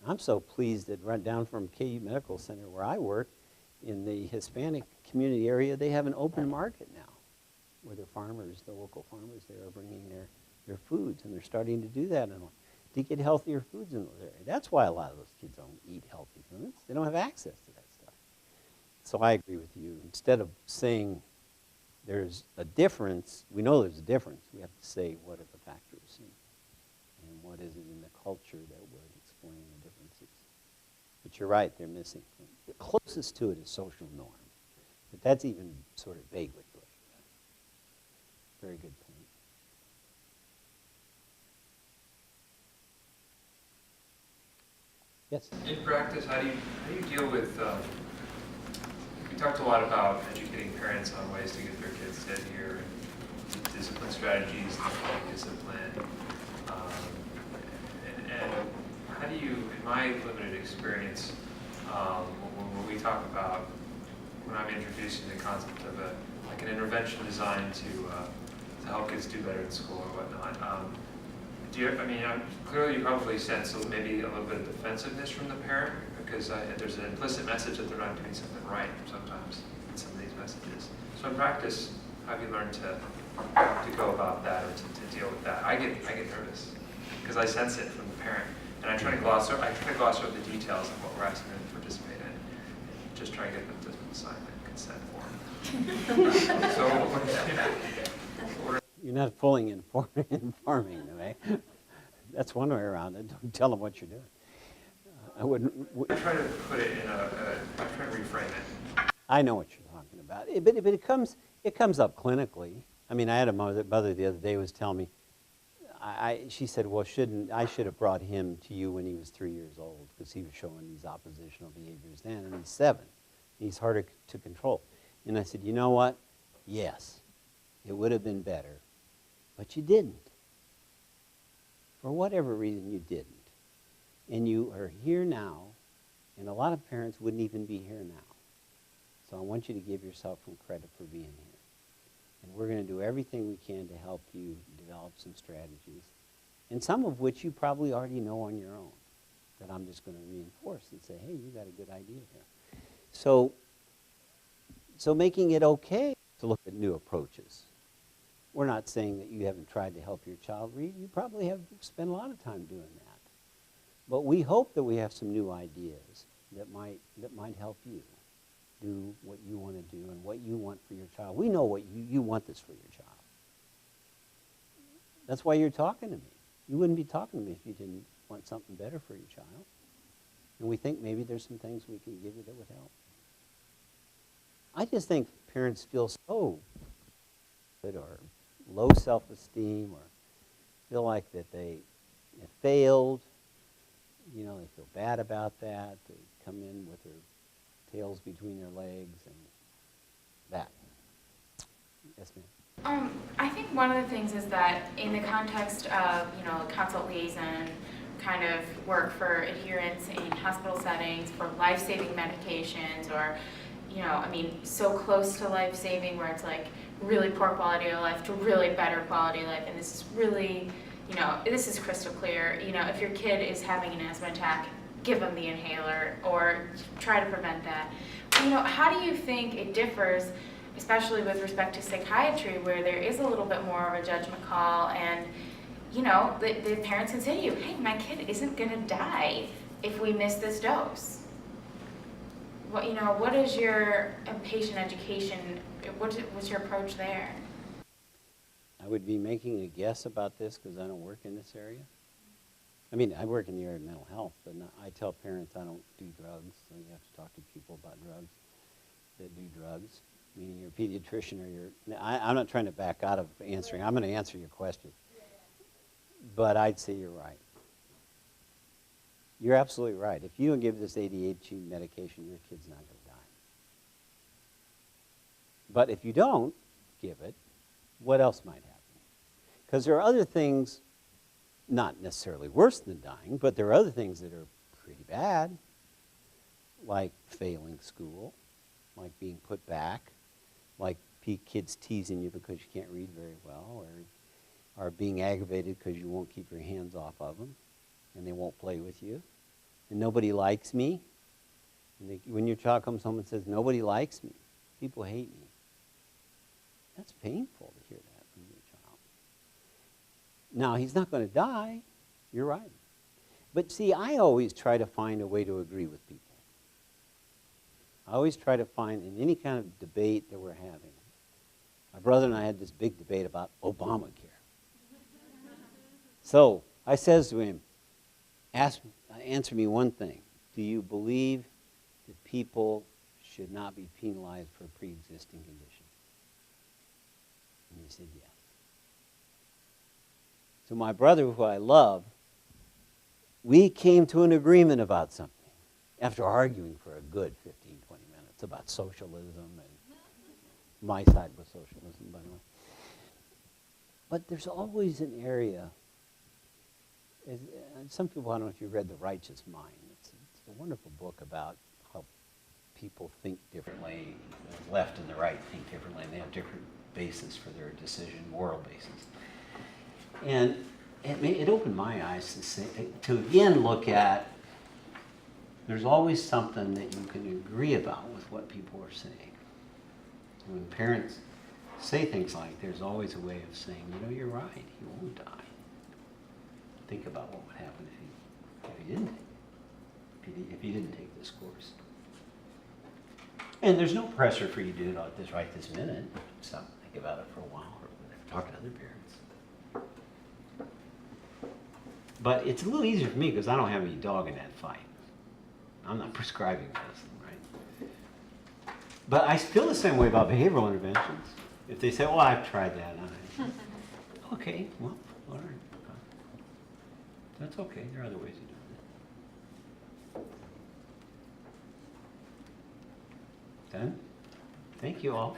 [SPEAKER 1] I'm so pleased that right down from KU Medical Center where I work, in the Hispanic community area, they have an open market now where the local farmers there are bringing their foods, and they're starting to do that to get healthier foods in those areas. That's why a lot of those kids don't eat healthy foods. They don't have access to that stuff. So I agree with you. Instead of saying there's a difference, we know there's a difference. We have to say what are the factors and what is it in the culture that would explain the differences. But you're right, they're missing. The closest to it is social norm. But that's even sort of vaguely put. Very good point. Yes?
[SPEAKER 9] In practice, how do you deal with, we talked a lot about educating parents on ways to get their kids to adhere and discipline strategies, like discipline. And how do you, in my limited experience, when we talk about, when I'm introducing the concept of an intervention designed to help kids do better in school or whatnot, clearly you probably sense maybe a little bit of defensiveness from the parent because there's an implicit message that they're not doing something right sometimes in some of these messages. So in practice, how have you learned to go about that or to deal with that? I get nervous because I sense it from the parent, and I try to gloss over the details of what we're asking them to participate in, and just try to get them to sign the consent form. So.
[SPEAKER 1] You're not fully informing them, eh? That's one way around it. Don't tell them what you're doing. I wouldn't.
[SPEAKER 9] I try to put it in I try to reframe it.
[SPEAKER 1] I know what you're talking about, but it comes up clinically. I mean, I had a mother the other day was telling me, she said, well, I should have brought him to you when he was 3 years old because he was showing these oppositional behaviors then, and he's 7. He's harder to control. And I said, you know what? Yes, it would have been better, but you didn't. For whatever reason, you didn't. And you are here now, and a lot of parents wouldn't even be here now. So I want you to give yourself some credit for being here. And we're going to do everything we can to help you develop some strategies, and some of which you probably already know on your own, that I'm just going to reinforce and say, hey, you got a good idea here. So making it okay to look at new approaches. We're not saying that you haven't tried to help your child read. You probably have spent a lot of time doing that. But we hope that we have some new ideas that might help you do what you want to do and what you want for your child. We know what you want this for your child. That's why you're talking to me. You wouldn't be talking to me if you didn't want something better for your child. And we think maybe there's some things we can give you that would help. I just think parents feel so good or low self-esteem or feel like that they have failed. You know, they feel bad about that. They come in with their tails between their legs and that. Yes, ma'am.
[SPEAKER 10] I think one of the things is that in the context of, consult liaison kind of work for adherence in hospital settings, for life-saving medications, or, so close to life-saving where it's like really poor quality of life to really better quality of life, and this is really, this is crystal clear. If your kid is having an asthma attack, give them the inhaler or try to prevent that. How do you think it differs, especially with respect to psychiatry, where there is a little bit more of a judgment call, and the parents can say to you, hey, my kid isn't going to die if we miss this dose. What is your patient education, what's your approach there?
[SPEAKER 1] I would be making a guess about this because I don't work in this area. I mean, I work in the area of mental health, but I tell parents I don't do drugs, so you have to talk to people about drugs that do drugs, meaning you're a pediatrician or I'm not trying to back out of answering. I'm going to answer your question. But I'd say you're right. You're absolutely right. If you don't give this ADHD medication, your kid's not going to die. But if you don't give it, what else might happen? Because there are other things, not necessarily worse than dying, but there are other things that are pretty bad, like failing school, like being put back, like kids teasing you because you can't read very well, or being aggravated because you won't keep your hands off of them, and they won't play with you, and nobody likes me. And when your child comes home and says, nobody likes me, people hate me, that's painful to hear that from your child. Now, he's not going to die. You're right. But see, I always try to find a way to agree with people. I always try to find, in any kind of debate that we're having, my brother and I had this big debate about Obamacare. So I says to him, answer me one thing. Do you believe that people should not be penalized for pre-existing conditions? And he said yes. So my brother, who I love, we came to an agreement about something after arguing for a good 15, 20 minutes about socialism, and my side was socialism, by the way. But there's always an area, some people, I don't know if you read The Righteous Mind. It's a wonderful book about how people think differently, the left and the right think differently, and they have different basis for their decision, moral basis. And it opened my eyes to again look at, there's always something that you can agree about with what people are saying. When parents say things like, there's always a way of saying, you're right, he won't die. Think about what would happen if he didn't take this course. And there's no pressure for you to do it right this minute. Stop and think about it for a while, or talk to other parents. But it's a little easier for me because I don't have any dog in that fight. I'm not prescribing medicine, right? But I feel the same way about behavioral interventions. If they say, "Oh, I've tried that," okay, well, all right. That's okay. There are other ways of doing it. Then, thank you all.